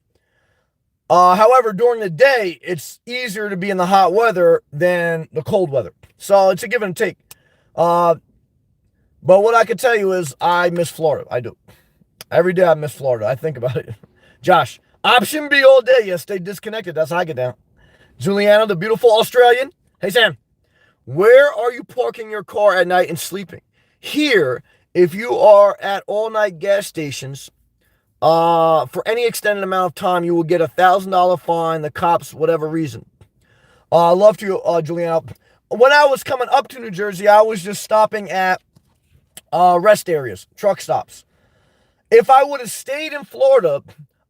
However, during the day, it's easier to be in the hot weather than the cold weather. So, it's a give and take. But what I can tell you is I miss Florida. I do. Every day I miss Florida. I think about it. Josh, option B all day. Yes, stay disconnected. That's how I get down. Juliana, the beautiful Australian. Hey, Sam. Where are you parking your car at night and sleeping? Here, if you are at all-night gas stations, for any extended amount of time, you will get $1,000 fine, the cops, whatever reason. I love you, Juliana. When I was coming up to New Jersey, I was just stopping at rest areas, truck stops. If I would have stayed in Florida,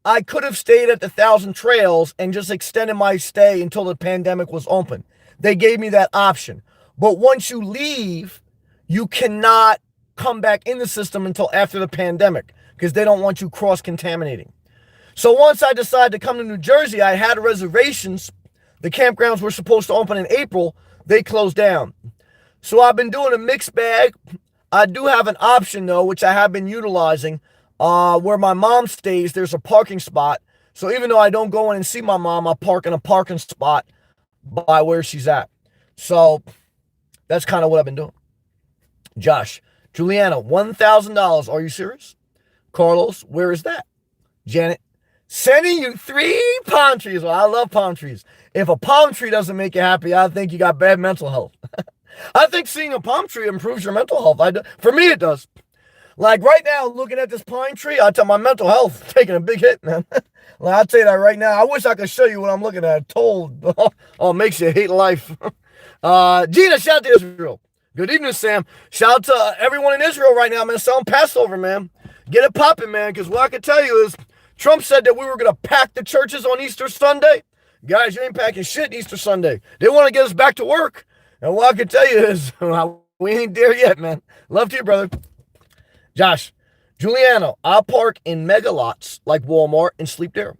I could have stayed at the Thousand Trails and just extended my stay until the pandemic was open. They gave me that option. But once you leave, you cannot come back in the system until after the pandemic because they don't want you cross-contaminating. So once I decided to come to New Jersey, I had reservations. The campgrounds were supposed to open in April. They closed down. So I've been doing a mixed bag. I do have an option, though, which I have been utilizing. Where my mom stays, there's a parking spot. So even though I don't go in and see my mom, I park in a parking spot by where she's at. So that's kind of what I've been doing. Josh, Juliana, $1,000. Are you serious? Carlos, where is that? Janet, sending you 3 palm trees. Well, I love palm trees. If a palm tree doesn't make you happy, I think you got bad mental health. I think seeing a palm tree improves your mental health. For me, it does. Like right now, looking at this pine tree, I tell my mental health taking a big hit, man. Like, I'll tell you that right now. I wish I could show you what I'm looking at. Told. Oh, makes you hate life. Gina, shout out to Israel. Good evening, Sam. Shout out to everyone in Israel right now, man. Selling Passover, man. Get it popping, man, because what I can tell you is Trump said that we were going to pack the churches on Easter Sunday. Guys, you ain't packing shit Easter Sunday. They want to get us back to work. And what I can tell you is we ain't there yet, man. Love to you, brother. Josh, Juliano, I'll park in mega lots like Walmart and sleep there.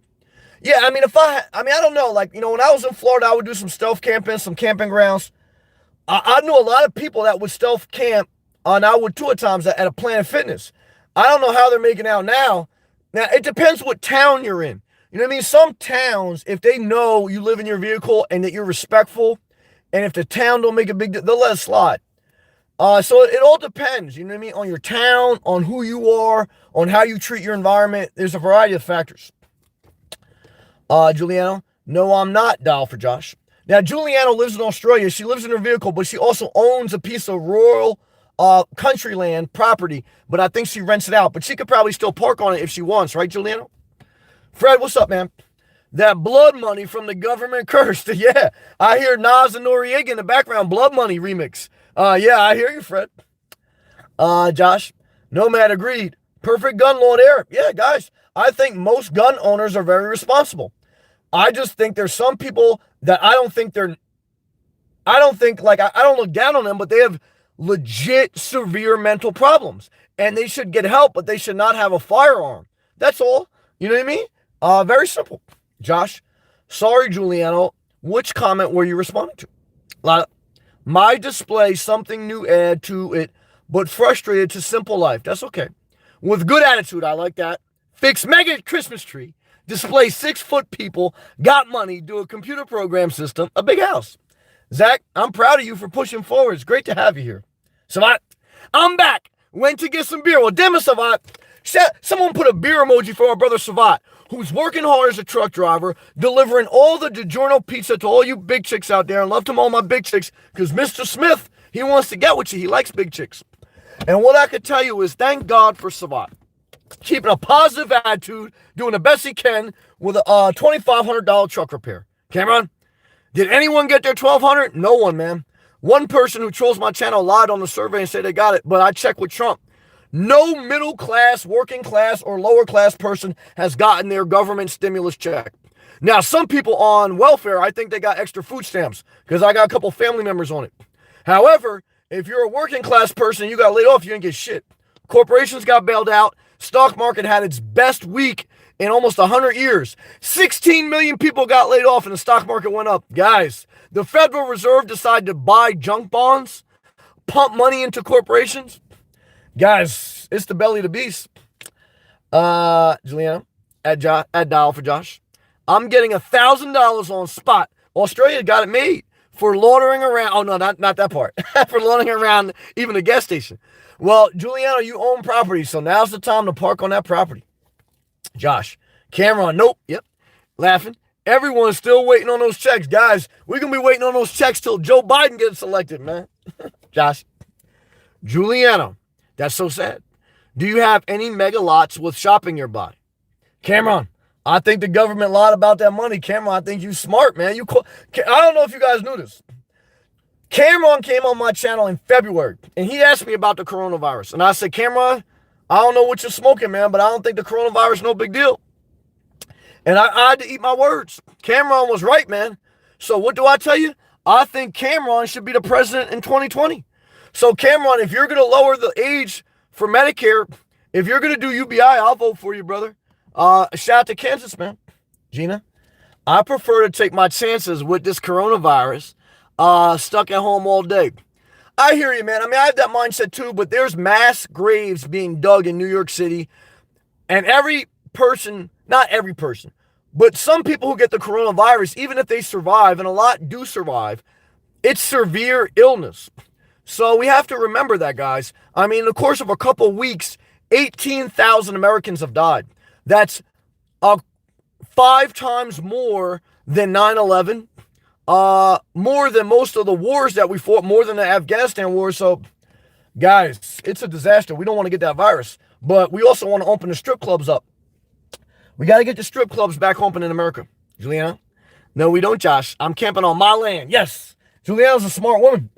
Yeah, I mean, I don't know. Like, when I was in Florida, I would do some stealth camping, some camping grounds. I knew a lot of people that would stealth camp, and I would too at times at a Planet Fitness. I don't know how they're making out now. Now, it depends what town you're in. You know what I mean? Some towns, if they know you live in your vehicle and that you're respectful, and if the town don't make a big deal, they'll let it slide. So it all depends, you know what I mean, on your town, on who you are, on how you treat your environment. There's a variety of factors. Juliano, no, I'm not. Dial for Josh. Now, Juliano lives in Australia. She lives in her vehicle, but she also owns a piece of rural country land property, but I think she rents it out. But she could probably still park on it if she wants, right, Juliano? Fred, what's up, man? That blood money from the government cursed. Yeah, I hear Nas and Noriega in the background. Blood Money remix. Yeah, I hear you, Fred. Josh, Nomad agreed. Perfect gun law there. Yeah, guys, I think most gun owners are very responsible. I just think there's some people that I don't look down on them, but they have legit severe mental problems. And they should get help, but they should not have a firearm. That's all. You know what I mean? Very simple. Josh, sorry, Giuliano. Which comment were you responding to? My display, something new add to it, but frustrated to simple life. That's okay. With good attitude, I like that. Fix mega Christmas tree. Display 6-foot people. Got money. Do a computer program system. A big house. Zach, I'm proud of you for pushing forward. It's great to have you here. Savat, I'm back. Went to get some beer. Well, damn it, Savat. Someone put a beer emoji for our brother Savat, who's working hard as a truck driver, delivering all the DiGiorno pizza to all you big chicks out there. And love to all my big chicks, because Mr. Smith, he wants to get with you. He likes big chicks. And what I could tell you is thank God for Savat. Keeping a positive attitude, doing the best he can with a $2,500 truck repair. Cameron, did anyone get their $1,200? No one, man. One person who trolls my channel lied on the survey and said they got it, but I checked with Trump. No middle class, working class, or lower class person has gotten their government stimulus check. Now, some people on welfare, I think they got extra food stamps because I got a couple family members on it. However, if you're a working class person, you got laid off, you didn't get shit. Corporations got bailed out. Stock market had its best week in almost 100 years. 16 million people got laid off and the stock market went up. Guys, the Federal Reserve decided to buy junk bonds, pump money into corporations. Guys, it's the belly of the beast. Juliana, at dial for Josh. I'm getting $1,000 on spot. Australia got it made for loitering around. Oh, no, not that part. For loitering around even a gas station. Well, Juliana, you own property, so now's the time to park on that property. Josh, Cameron, nope, yep, laughing. Everyone's still waiting on those checks. Guys, we're going to be waiting on those checks till Joe Biden gets elected, man. Josh, Juliana, that's so sad. Do you have any mega lots with shopping nearby? Cameron, I think the government lied about that money. Cameron, I think you smart, man. I don't know if you guys knew this. Cameron came on my channel in February, and he asked me about the coronavirus. And I said, Cameron, I don't know what you're smoking, man, but I don't think the coronavirus is no big deal. And I had to eat my words. Cameron was right, man. So what do I tell you? I think Cameron should be the president in 2020. So Cameron, if you're going to lower the age for Medicare, if you're going to do UBI, I'll vote for you, brother. Shout out to Kansas, man. Gina, I prefer to take my chances with this coronavirus, stuck at home all day. I hear you, man. I mean, I have that mindset too, but there's mass graves being dug in New York City. And every person, not every person, but some people who get the coronavirus, even if they survive, and a lot do survive, it's severe illness. So we have to remember that, guys. I mean, in the course of a couple weeks, 18,000 Americans have died. That's 5 times more than 9/11. More than most of the wars that we fought, more than the Afghanistan war. So, guys, it's a disaster. We don't want to get that virus, but we also want to open the strip clubs up. We got to get the strip clubs back open in America. Juliana? No, we don't, Josh. I'm camping on my land. Yes. Juliana's a smart woman.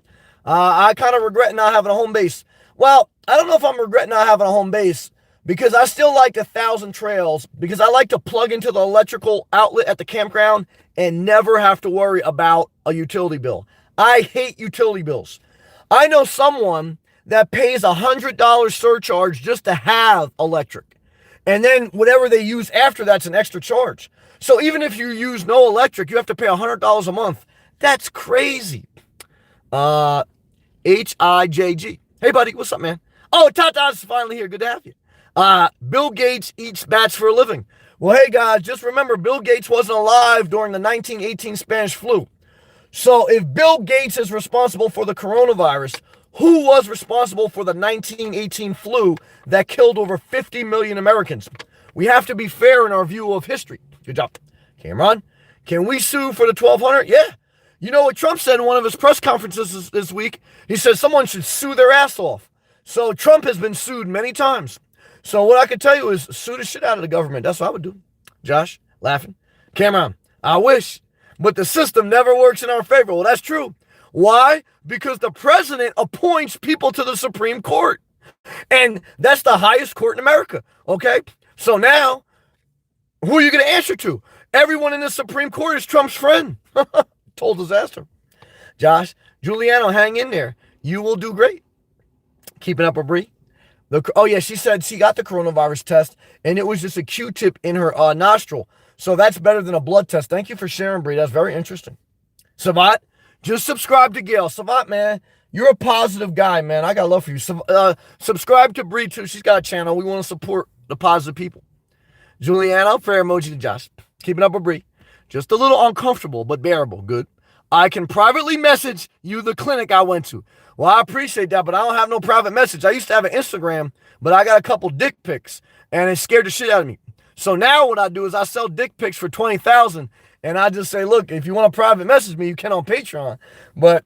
I kind of regret not having a home base. Well, I don't know if I'm regretting not having a home base because I still like 1,000 trails because I like to plug into the electrical outlet at the campground and never have to worry about a utility bill. I hate utility bills. I know someone that pays $100 surcharge just to have electric. And then whatever they use after that's an extra charge. So even if you use no electric, you have to pay $100 a month. That's crazy. HIJG. Hey, buddy, what's up, man? Oh, Tata's finally here. Good to have you. Bill Gates eats bats for a living. Well, hey, guys, just remember Bill Gates wasn't alive during the 1918 Spanish flu. So if Bill Gates is responsible for the coronavirus, who was responsible for the 1918 flu that killed over 50 million Americans? We have to be fair in our view of history. Good job. Cameron, can we sue for the 1,200? Yeah. You know what Trump said in one of his press conferences this week? He said someone should sue their ass off. So Trump has been sued many times. So what I can tell you is sue the shit out of the government. That's what I would do. Josh, laughing. Cameron, I wish, but the system never works in our favor. Well, that's true. Why? Because the president appoints people to the Supreme Court. And that's the highest court in America, okay? So now, who are you going to answer to? Everyone in the Supreme Court is Trump's friend. Total disaster. Josh, Giuliano, hang in there. You will do great. Keeping up with Bree. Oh, yeah, she said she got the coronavirus test, and it was just a Q-tip in her nostril. So that's better than a blood test. Thank you for sharing, Bree. That's very interesting. Savat, just subscribe to Gail. Savat, man, you're a positive guy, man. I got love for you. Subscribe to Bree, too. She's got a channel. We want to support the positive people. Juliana, prayer emoji to Josh. Keeping up with Bree. Just a little uncomfortable, but bearable. Good. I can privately message you the clinic I went to. Well, I appreciate that, but I don't have no private message. I used to have an Instagram, but I got a couple dick pics, and it scared the shit out of me. So now what I do is I sell dick pics for $20,000, and I just say, look, if you want to private message me, you can on Patreon. But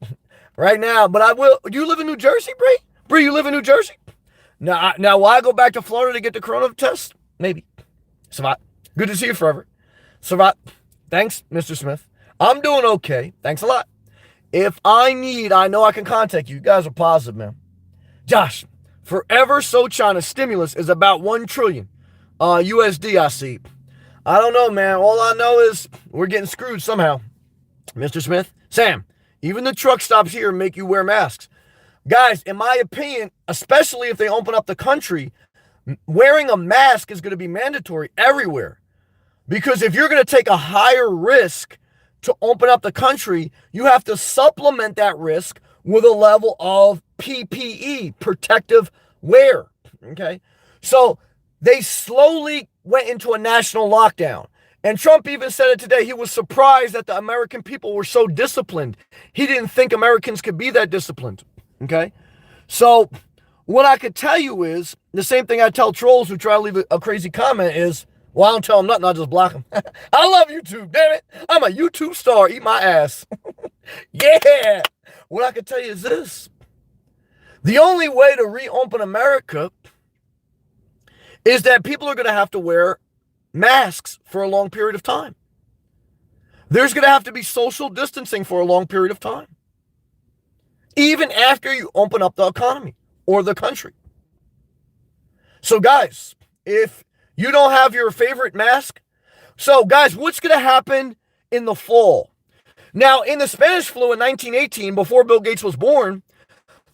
right now, but I will. Do you live in New Jersey, Bree? Bree, you live in New Jersey? Now, will I go back to Florida to get the corona test? Maybe. Savat, good to see you forever. Savat, thanks, Mr. Smith. I'm doing okay. Thanks a lot. If I need, I know I can contact you. You guys are positive, man. Josh, forever so China stimulus is about 1 trillion USD, I see. I don't know, man. All I know is we're getting screwed somehow. Mr. Smith, Sam, even the truck stops here make you wear masks. Guys, in my opinion, especially if they open up the country, wearing a mask is going to be mandatory everywhere. Because if you're going to take a higher risk to open up the country, you have to supplement that risk with a level of PPE, protective wear, okay? So they slowly went into a national lockdown. And Trump even said it today. He was surprised that the American people were so disciplined. He didn't think Americans could be that disciplined, okay? So what I could tell you is, the same thing I tell trolls who try to leave a crazy comment is, well, I don't tell them nothing, I just block them. I love YouTube, damn it. I'm a YouTube star, eat my ass. Yeah. What I can tell you is this. The only way to reopen America is that people are going to have to wear masks for a long period of time. There's going to have to be social distancing for a long period of time. Even after you open up the economy or the country. So guys, if you don't have your favorite mask. So, guys, what's going to happen in the fall? Now, in the Spanish flu in 1918, before Bill Gates was born,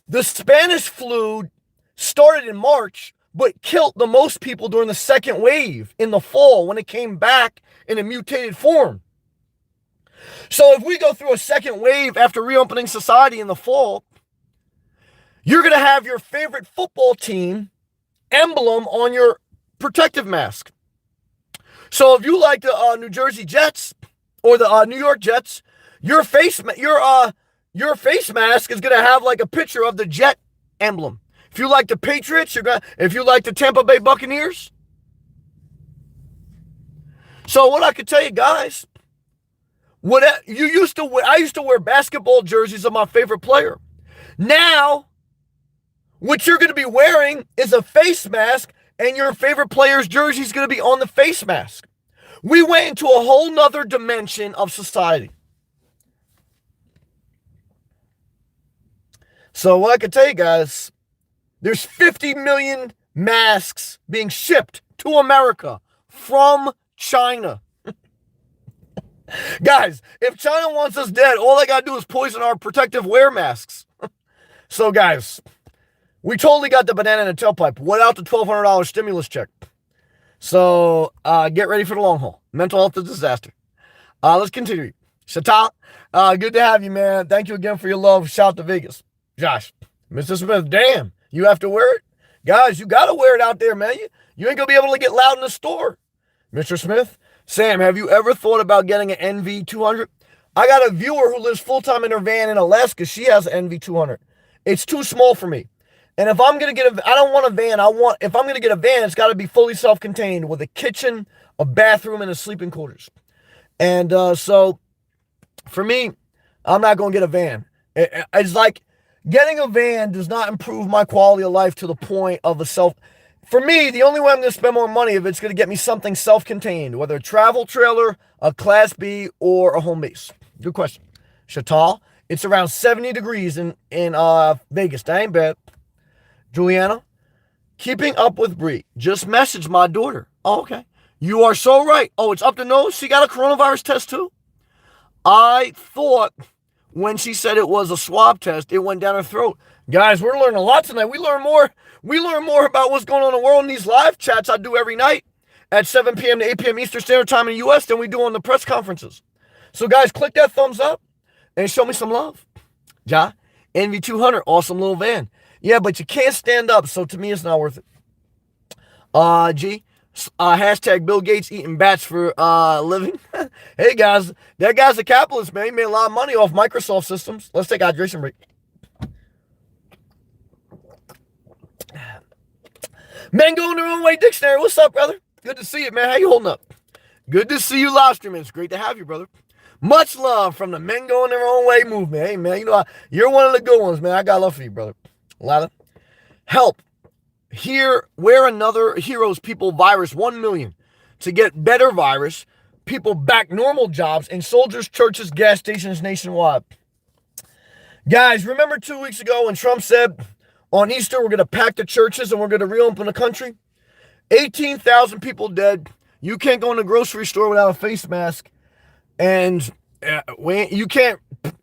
the Spanish flu started in March, but killed the most people during the second wave in the fall when it came back in a mutated form. So, if we go through a second wave after reopening society in the fall, you're going to have your favorite football team emblem on your protective mask. So if you like the New Jersey Jets or the New York Jets, your face mask is going to have like a picture of the Jet emblem. If you like the Patriots, if you like the Tampa Bay Buccaneers. So what I could tell you guys, I used to wear basketball jerseys of my favorite player. Now, what you're going to be wearing is a face mask, and your favorite player's jersey is going to be on the face mask. We went into a whole nother dimension of society. So what I can tell you guys, there's 50 million masks being shipped to America from China. Guys, if China wants us dead, all they got to do is poison our protective wear masks. So guys, we totally got the banana in the tailpipe without the $1,200 stimulus check. So get ready for the long haul. Mental health is a disaster. Let's continue. Shata, good to have you, man. Thank you again for your love. Shout out to Vegas. Josh, Mr. Smith, damn, you have to wear it? Guys, you got to wear it out there, man. You ain't going to be able to get loud in the store. Mr. Smith, Sam, have you ever thought about getting an NV200? I got a viewer who lives full-time in her van in Alaska. She has an NV200. It's too small for me. And if I'm going to I don't want a van. If I'm going to get a van, it's got to be fully self-contained with a kitchen, a bathroom, and a sleeping quarters. And so for me, I'm not going to get a van. It's like getting a van does not improve my quality of life to the point of For me, the only way I'm going to spend more money if it's going to get me something self-contained, whether a travel trailer, a Class B, or a home base. Good question. Shatal, it's around 70 degrees in Vegas. That ain't bad. Juliana, keeping up with Bree. Just messaged my daughter. Oh, okay. You are so right. Oh, it's up the nose? She got a coronavirus test too? I thought when she said it was a swab test, it went down her throat. Guys, we're learning a lot tonight. We learn more about what's going on in the world in these live chats I do every night at 7 p.m. to 8 p.m. Eastern Standard Time in the U.S. than we do on the press conferences. So, guys, click that thumbs up and show me some love. Ja, NV200, awesome little van. Yeah, but you can't stand up, so to me, it's not worth it. Hashtag Bill Gates eating bats for a living. Hey, guys, that guy's a capitalist, man. He made a lot of money off Microsoft systems. Let's take a hydration break. Men going their own way dictionary. What's up, brother? Good to see you, man. How you holding up? Good to see you live streaming. It's great to have you, brother. Much love from the Men Going Their Own Way movement. Hey, man, you're one of the good ones, man. I got love for you, brother. A lot of help. Here, where another heroes people virus 1 million to get better virus, people back normal jobs in soldiers, churches, gas stations nationwide. Guys, remember 2 weeks ago when Trump said on Easter we're going to pack the churches and we're going to reopen the country? 18,000 people dead. You can't go in the grocery store without a face mask. And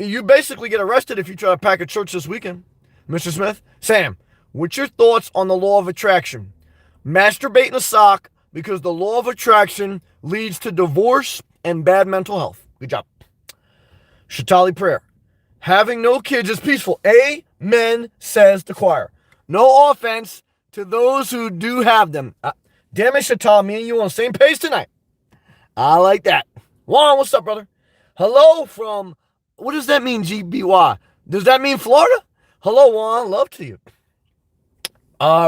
you basically get arrested if you try to pack a church this weekend. Mr. Smith, Sam, what's your thoughts on the law of attraction? Masturbate in a sock because the law of attraction leads to divorce and bad mental health. Good job. Shatali prayer. Having no kids is peaceful. Amen, says the choir. No offense to those who do have them. Damn it, Shatali, me and you on the same page tonight. I like that. Juan, what's up, brother? Hello from, what does that mean, GBY? Does that mean Florida? Hello, Juan. Love to you.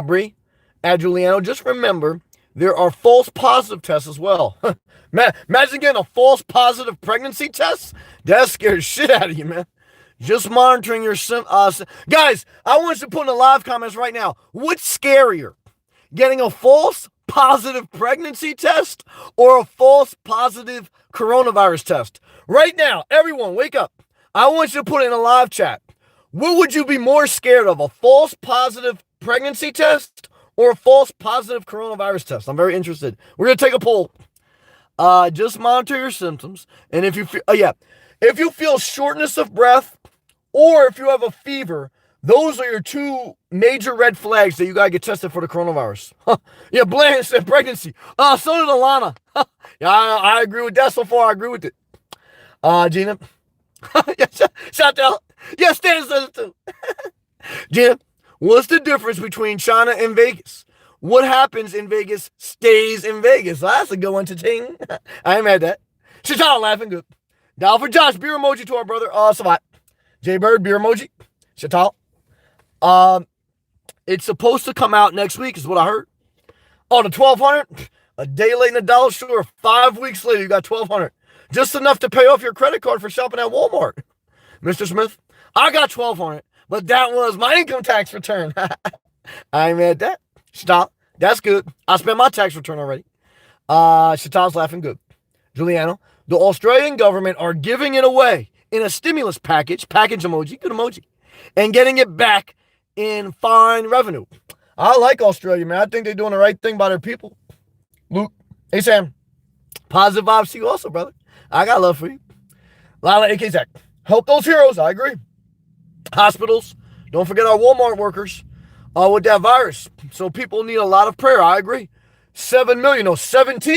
Bree, Juliano, just remember, there are false positive tests as well. Imagine getting a false positive pregnancy test. That scares shit out of you, man. Just monitoring your guys, I want you to put in the live comments right now. What's scarier? Getting a false positive pregnancy test or a false positive coronavirus test? Right now, everyone, wake up. I want you to put it in a live chat. What would you be more scared of? A false positive pregnancy test or a false positive coronavirus test? I'm very interested. We're going to take a poll. Just monitor your symptoms. And if you feel, if you feel shortness of breath or if you have a fever, those are your two major red flags that you got to get tested for the coronavirus. Yeah, Blaine said pregnancy. So did Alana. Yeah, I agree with that so far. I agree with it. Gina. Yeah, shout out. Yeah, Stan says it too. Gina, what's the difference between China and Vegas? What happens in Vegas stays in Vegas. Well, that's a good one to ting. I ain't mad at that. She's all laughing good. Dial for Josh. Beer emoji to our brother. Savat. J Bird, beer emoji. Shatal. It's supposed to come out next week, is what I heard. Oh, the 1,200? A day late in the dollar store. 5 weeks later, you got 1,200. Just enough to pay off your credit card for shopping at Walmart. Mr. Smith, I got 1,200, but that was my income tax return. I ain't mad at that. Stop. That's good. I spent my tax return already. Shatal's laughing good. Giuliano, the Australian government are giving it away in a stimulus package emoji, good emoji, and getting it back in fine revenue. I like Australia, man. I think they're doing the right thing by their people. Luke, hey, Sam. Positive vibes to you also, brother. I got love for you. Lila, AK Zach. Help those heroes. I agree. Hospitals. Don't forget our Walmart workers with that virus. So people need a lot of prayer. I agree. 17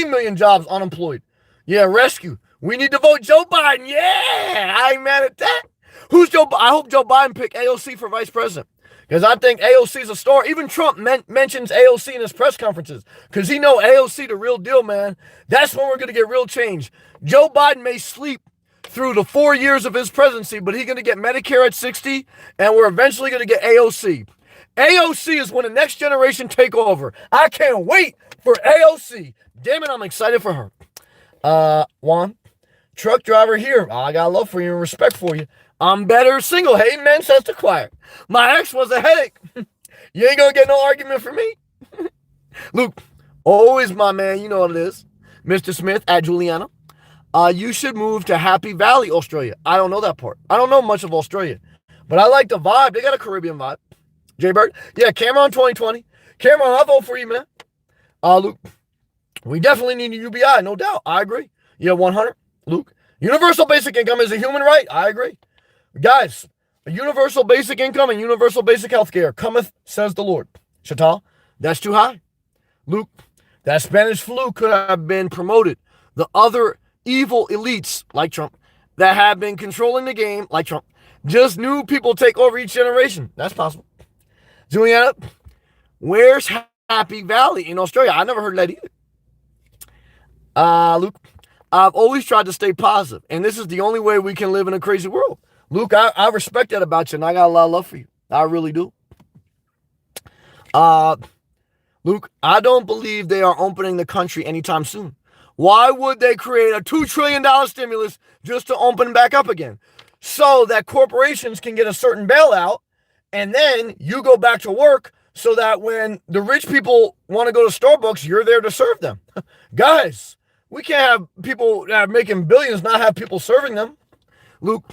million jobs unemployed. Yeah, rescue. We need to vote Joe Biden. Yeah, I ain't mad at that. Who's Joe Biden? I hope Joe Biden pick AOC for vice president. Because I think AOC is a star. Even Trump mentions AOC in his press conferences. Because he know AOC the real deal, man. That's when we're going to get real change. Joe Biden may sleep through the 4 years of his presidency, but he's going to get Medicare at 60, and we're eventually going to get AOC. AOC is when the next generation take over. I can't wait for AOC. Damn it, I'm excited for her. Juan, truck driver here. I got love for you and respect for you. I'm better single. Hey, man, says the choir. My ex was a headache. You ain't gonna get no argument from me. Luke, always my man, you know what it is. Mr. Smith at Juliana. You should move to Happy Valley, Australia. I don't know that part. I don't know much of Australia, but I like the vibe. They got a Caribbean vibe. Jay Bird, yeah, Cameron 2020. Cameron, I'll vote for you, man. Luke, we definitely need a UBI, no doubt. I agree. Yeah, 100. Luke, universal basic income is a human right. I agree. Guys, a universal basic income and universal basic health care cometh, says the Lord. Chatal, that's too high. Luke, that Spanish flu could have been promoted. The other evil elites, like Trump, that have been controlling the game, like Trump, just new people take over each generation. That's possible. Juliana, where's Happy Valley in Australia? I never heard of that either. Luke, I've always tried to stay positive, and this is the only way we can live in a crazy world. Luke, I respect that about you, and I got a lot of love for you. I really do. Luke, I don't believe they are opening the country anytime soon. Why would they create a $2 trillion stimulus just to open back up again? So that corporations can get a certain bailout, and then you go back to work so that when the rich people want to go to Starbucks, you're there to serve them. Guys, we can't have people that are making billions not have people serving them. Luke,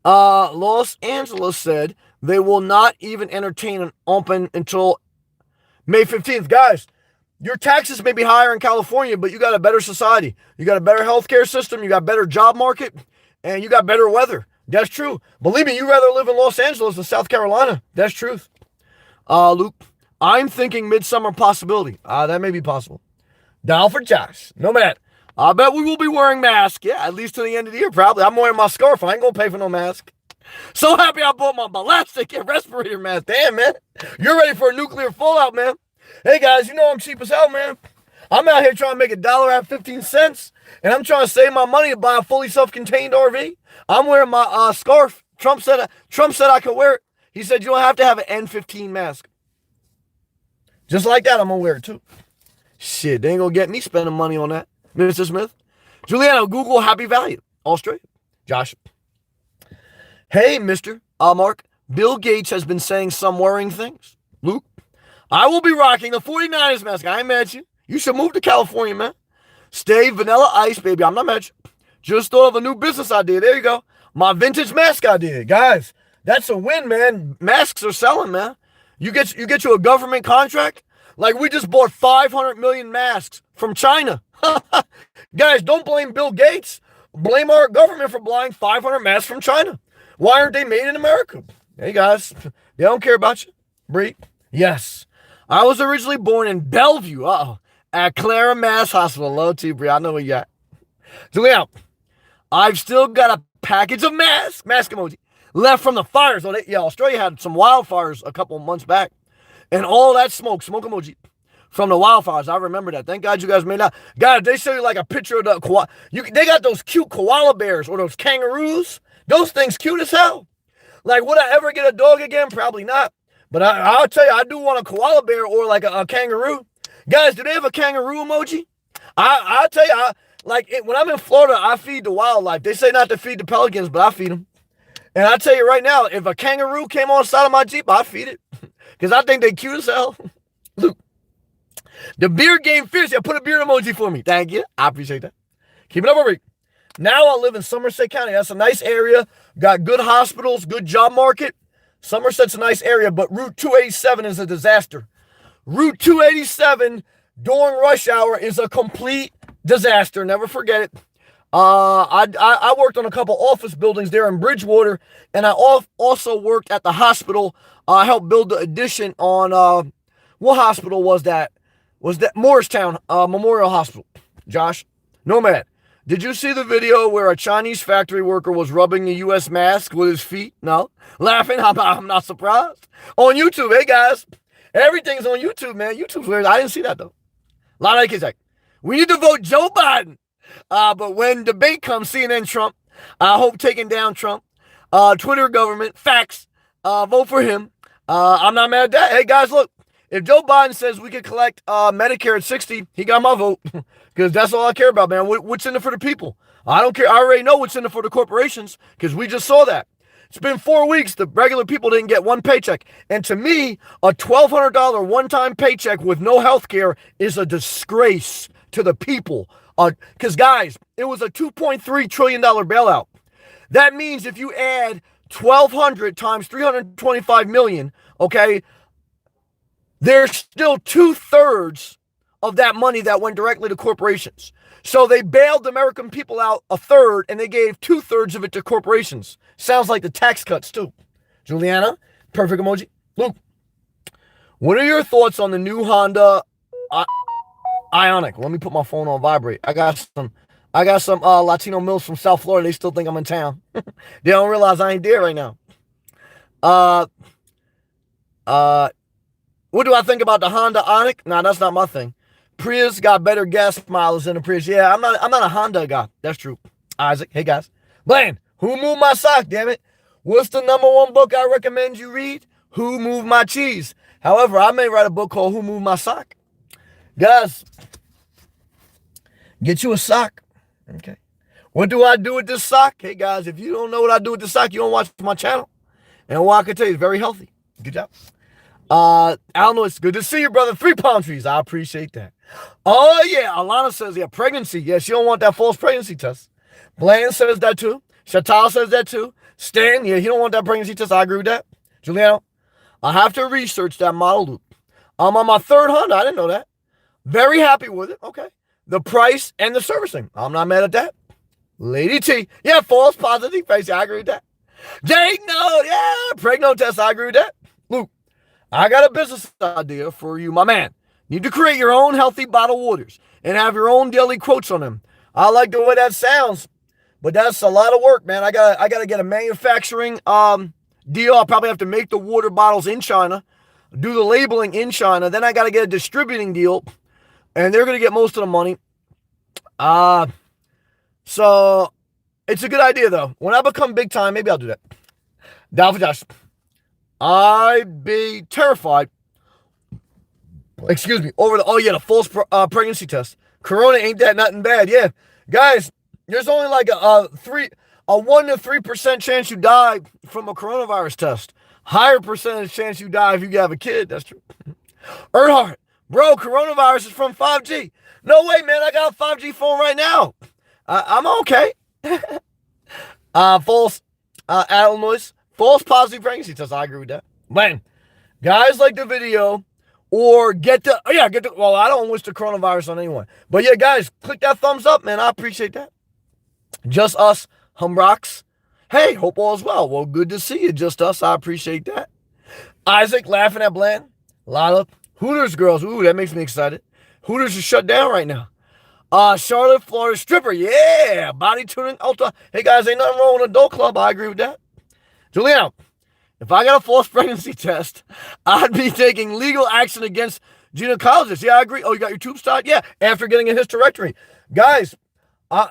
Los Angeles said they will not even entertain an open until May 15th. Guys, your taxes may be higher in California, but you got a better society. You got a better healthcare system. You got a better job market, and you got better weather. That's true. Believe me, you'd rather live in Los Angeles than South Carolina. That's truth. Luke, I'm thinking midsummer possibility. That may be possible. Down for Josh. No man. I bet we will be wearing masks. Yeah, at least to the end of the year, probably. I'm wearing my scarf. I ain't going to pay for no mask. So happy I bought my ballistic and respirator mask. Damn, man. You're ready for a nuclear fallout, man. Hey, guys, you know I'm cheap as hell, man. I'm out here trying to make $1 at 15 cents, and I'm trying to save my money to buy a fully self-contained RV. I'm wearing my scarf. Trump said I could wear it. He said you don't have to have an N15 mask. Just like that, I'm going to wear it, too. Shit, they ain't going to get me spending money on that. Mr. Smith. Juliana, Google Happy Valley, Australia. Josh. Hey, Mr. Mark. Bill Gates has been saying some worrying things. Luke. I will be rocking the 49ers mask. I ain't mad at you. You should move to California, man. Stay vanilla ice, baby. I'm not mad at you. Just thought of a new business idea. There you go. My vintage mask idea. Guys, that's a win, man. Masks are selling, man. You get you a government contract. Like we just bought 500 million masks from China. Guys, don't blame Bill Gates. Blame our government for buying 500 masks from China. Why aren't they made in America? Hey, guys, they don't care about you. Bree, yes. I was originally born in Bellevue, at Clara Mass Hospital. Hello, T. Bree. I know what you got. Julia, I've still got a package of mask emoji, left from the fires. Australia had some wildfires a couple months back. And all that smoke emoji from the wildfires. I remember that. Thank God you guys made that. Guys, they show you like a picture of the koala. They got those cute koala bears or those kangaroos. Those things cute as hell. Like, would I ever get a dog again? Probably not. But I'll tell you, I do want a koala bear or like a kangaroo. Guys, do they have a kangaroo emoji? I'll tell you, when I'm in Florida, I feed the wildlife. They say not to feed the pelicans, but I feed them. And I tell you right now, if a kangaroo came on the side of my Jeep, I'd feed it. Because I think they cute as hell. Luke, the beard game fierce. Yeah, put a beard emoji for me. Thank you. I appreciate that. Keep it up, Rick. Now I live in Somerset County. That's a nice area. Got good hospitals, good job market. Somerset's a nice area, but Route 287 is a disaster. Route 287 during rush hour is a complete disaster. Never forget it. I worked on a couple office buildings there in Bridgewater, and I also worked at the hospital. I helped build the addition on, what hospital was that? Was that Morristown Memorial Hospital? Josh? Nomad. Did you see the video where a Chinese factory worker was rubbing the U.S. mask with his feet? No? Laughing? I'm not surprised. On YouTube. Hey, guys. Everything's on YouTube, man. YouTube's weird. I didn't see that, though. A lot of kids like, we need to vote Joe Biden. But when debate comes, CNN Trump, I hope taking down Trump, Twitter government, facts, vote for him. I'm not mad at that. Hey, guys, look. If Joe Biden says we could collect Medicare at 60, he got my vote. Because that's all I care about, man. What's in it for the people? I don't care. I already know what's in it for the corporations because we just saw that. It's been 4 weeks. The regular people didn't get one paycheck. And to me, a $1,200 one-time paycheck with no health care is a disgrace to the people. Because, guys, it was a $2.3 trillion bailout. That means if you add 1,200 times 325 million, okay, there's still 2/3 of that money that went directly to corporations. So they bailed the American people out a third, and they gave 2/3 of it to corporations. Sounds like the tax cuts, too. Juliana, perfect emoji. Luke, what are your thoughts on the new Honda Ioniq? Let me put my phone on vibrate. I got some Latino mills from South Florida. They still think I'm in town. They don't realize I ain't there right now. What do I think about the Honda Ioniq? Nah, that's not my thing. Prius got better gas mileage than the Prius. Yeah, I'm not a Honda guy. That's true. Isaac, hey guys. Blaine, Who Moved My Sock, damn it? What's the #1 book I recommend you read? Who Moved My Cheese? However, I may write a book called Who Moved My Sock. Guys, get you a sock. Okay. What do I do with this sock? Hey guys, if you don't know what I do with this sock, you don't watch my channel. And what I can tell you, it's very healthy. Good job. Alan, it's good to see you, brother. 3 palm trees. I appreciate that. Oh, yeah. Alana says, yeah, pregnancy. Yeah, she don't want that false pregnancy test. Bland says that too. Chantal says that too. Stan, yeah, he don't want that pregnancy test. I agree with that. Juliano, I have to research that model loop. I'm on my 3rd Honda. I didn't know that. Very happy with it. Okay. The price and the servicing. I'm not mad at that. Lady T, yeah, false positive face. I agree with that. Jake, no, yeah, pregno test. I agree with that. Luke, I got a business idea for you, my man. You need to create your own healthy bottled waters and have your own daily quotes on them. I like the way that sounds, but that's a lot of work, man. I gotta get a manufacturing deal. I'll probably have to make the water bottles in China, do the labeling in China. Then I gotta get a distributing deal, and they're gonna get most of the money. So it's a good idea though. When I become big time, maybe I'll do that. Down for Josh. I'd be terrified, over the false pregnancy test. Corona ain't that nothing bad. Yeah, guys, there's only like a 1 to 3% chance you die from a coronavirus test. Higher percentage chance you die if you have a kid. That's true. Earnhardt, bro, coronavirus is from 5G. No way, man. I got a 5G phone right now. I'm okay. False, Illinois. False positive pregnancy test. I agree with that. Man, guys like the video or well, I don't wish the coronavirus on anyone. But yeah, guys, click that thumbs up, man. I appreciate that. Just Us, Humrocks. Hey, hope all is well. Well, good to see you, Just Us. I appreciate that. Isaac laughing at Bland. A lot of Hooters girls. Ooh, that makes me excited. Hooters is shut down right now. Charlotte, Florida stripper. Yeah. Body tuning ultra. Hey, guys, ain't nothing wrong with adult club. I agree with that. Juliano, if I got a false pregnancy test, I'd be taking legal action against gynecologists. Yeah, I agree. Oh, you got your tubes tied? Yeah, after getting a hysterectomy. Guys,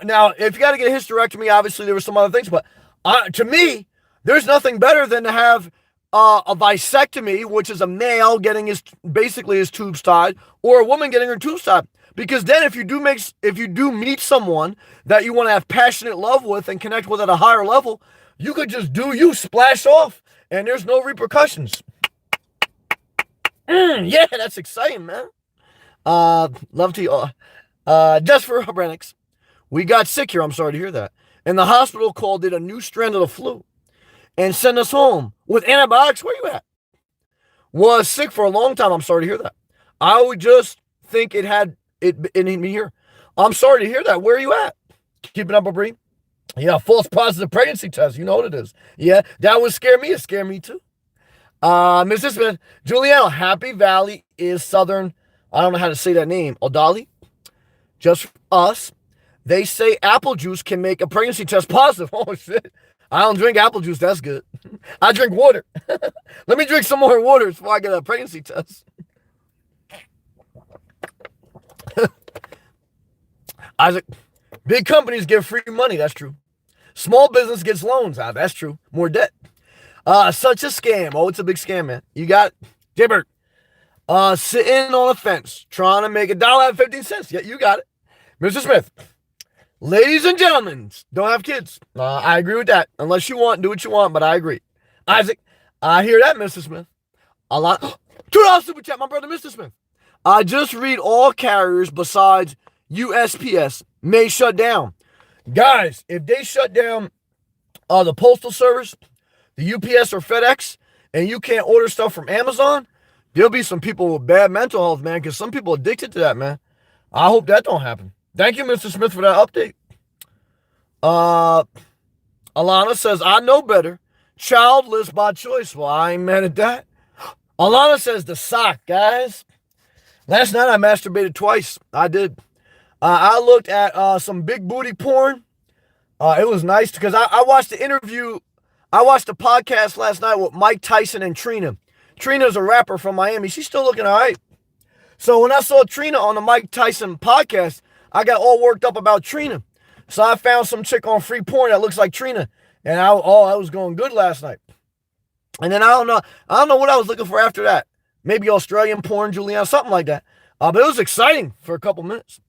now, if you got to get a hysterectomy, obviously there were some other things, but to me, there's nothing better than to have a vasectomy, which is a male getting his tubes tied, or a woman getting her tubes tied. Because then if you do meet someone that you want to have passionate love with and connect with at a higher level, you could just splash off, and there's no repercussions. Yeah, that's exciting, man. Love to you. Just for Brennick's, we got sick here. I'm sorry to hear that. And the hospital called it a new strand of the flu and sent us home with antibiotics. Where you at? Was sick for a long time. I'm sorry to hear that. I would just think it had it in me here. I'm sorry to hear that. Where are you at? Keeping up, Bree? Yeah, false positive pregnancy test. You know what it is. Yeah, that would scare me. It scared me too. Mrs. Smith, Juliano, Happy Valley is Southern. I don't know how to say that name. Odali. Just Us. They say apple juice can make a pregnancy test positive. Oh, shit. I don't drink apple juice. That's good. I drink water. Let me drink some more water before I get a pregnancy test. Isaac, big companies give free money. That's true. Small business gets loans. That's true. More debt. Such a scam. Oh, it's a big scam, man. You got Dibbert. Sitting on a fence, trying to make $1.15. Yeah, you got it. Mr. Smith, Ladies and gentlemen, don't have kids. I agree with that. Unless you want, do what you want, but I agree. Isaac, I hear that, Mr. Smith. A lot. $2 super chat, my brother, Mr. Smith. I just read all carriers besides USPS may shut down. Guys, if they shut down the Postal Service, the UPS or FedEx, and you can't order stuff from Amazon, there'll be some people with bad mental health, man, because some people are addicted to that, man. I hope that don't happen. Thank you, Mr. Smith, for that update. Alana says, I know better. Childless by choice. Well, I ain't mad at that. Alana says the sock, guys. Last night I masturbated twice. I did. I looked at some big booty porn. It was nice because I watched the interview. I watched the podcast last night with Mike Tyson and Trina. Trina's a rapper from Miami. She's still looking all right. So when I saw Trina on the Mike Tyson podcast, I got all worked up about Trina. So I found some chick on free porn that looks like Trina. And I was going good last night. And then I don't know what I was looking for after that. Maybe Australian porn, Juliana, something like that. But it was exciting for a couple minutes.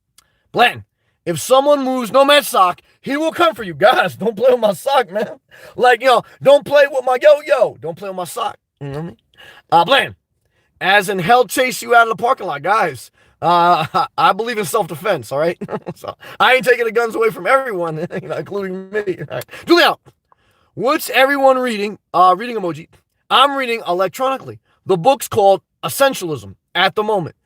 Blanton, if someone moves Nomad's sock, he will come for you. Guys, don't play with my sock, man. Like, don't play with my yo-yo. Don't play with my sock. You know what I mean? Blanton, as in hell chase you out of the parking lot, guys. I believe in self-defense, all right? So I ain't taking the guns away from everyone, including me. Right. Juliana, what's everyone reading? Reading emoji. I'm reading electronically. The book's called Essentialism at the moment.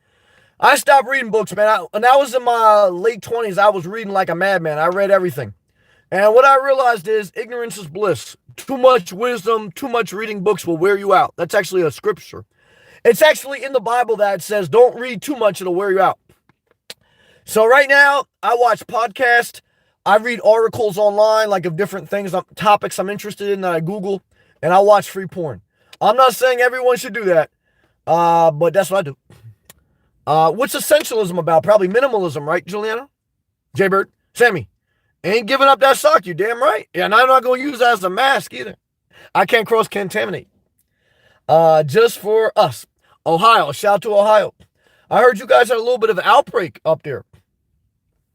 I stopped reading books, man. When I was in my late 20s, I was reading like a madman. I read everything. And what I realized is ignorance is bliss. Too much wisdom, too much reading books will wear you out. That's actually a scripture. It's actually in the Bible that says don't read too much, it'll wear you out. So right now, I watch podcasts. I read articles online, like of different things, topics I'm interested in that I Google, and I watch free porn. I'm not saying everyone should do that, but that's what I do. What's essentialism about? Probably minimalism, right, Juliana? Jaybird? Sammy? Ain't giving up that sock, you damn right. Yeah, and I'm not going to use that as a mask either. I can't cross-contaminate. Just for us. Ohio. Shout out to Ohio. I heard you guys had a little bit of an outbreak up there.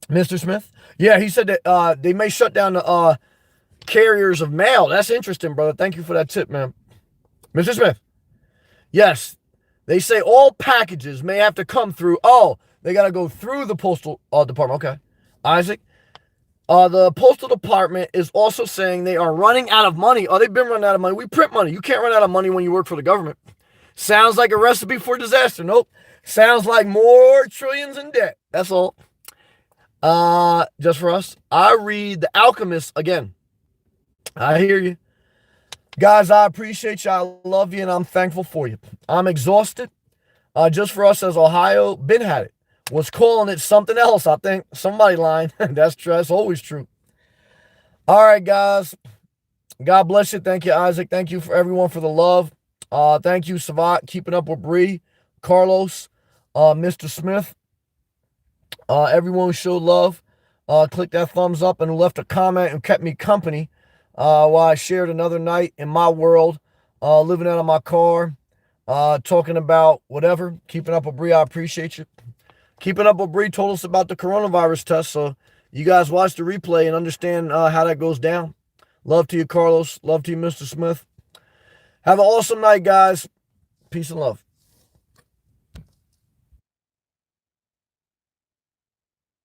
Mr. Smith? Yeah, he said that they may shut down the carriers of mail. That's interesting, brother. Thank you for that tip, man. Mr. Smith? Yes. They say all packages may have to come through. Oh, they got to go through the postal department. Okay. Isaac? The postal department is also saying they are running out of money. Oh, they've been running out of money. We print money. You can't run out of money when you work for the government. Sounds like a recipe for disaster. Nope. Sounds like more trillions in debt. That's all. Just for us. I read The Alchemist again. I hear you. Guys, I appreciate you. I love you, and I'm thankful for you. I'm exhausted. Just for us as Ohio, Ben had it. Was calling it something else, I think. Somebody lying. That's true. That's always true. All right, guys. God bless you. Thank you, Isaac. Thank you for everyone for the love. Thank you, Savat, keeping up with Bree, Carlos, Mr. Smith. Everyone who showed love. Click that thumbs up and left a comment and kept me company while I shared another night in my world, living out of my car, talking about whatever. Keeping up with Bree, I appreciate you. Keeping up with Bree told us about the coronavirus test, so you guys watch the replay and understand how that goes down. Love to you, Carlos. Love to you, Mr. Smith. Have an awesome night, guys. Peace and love.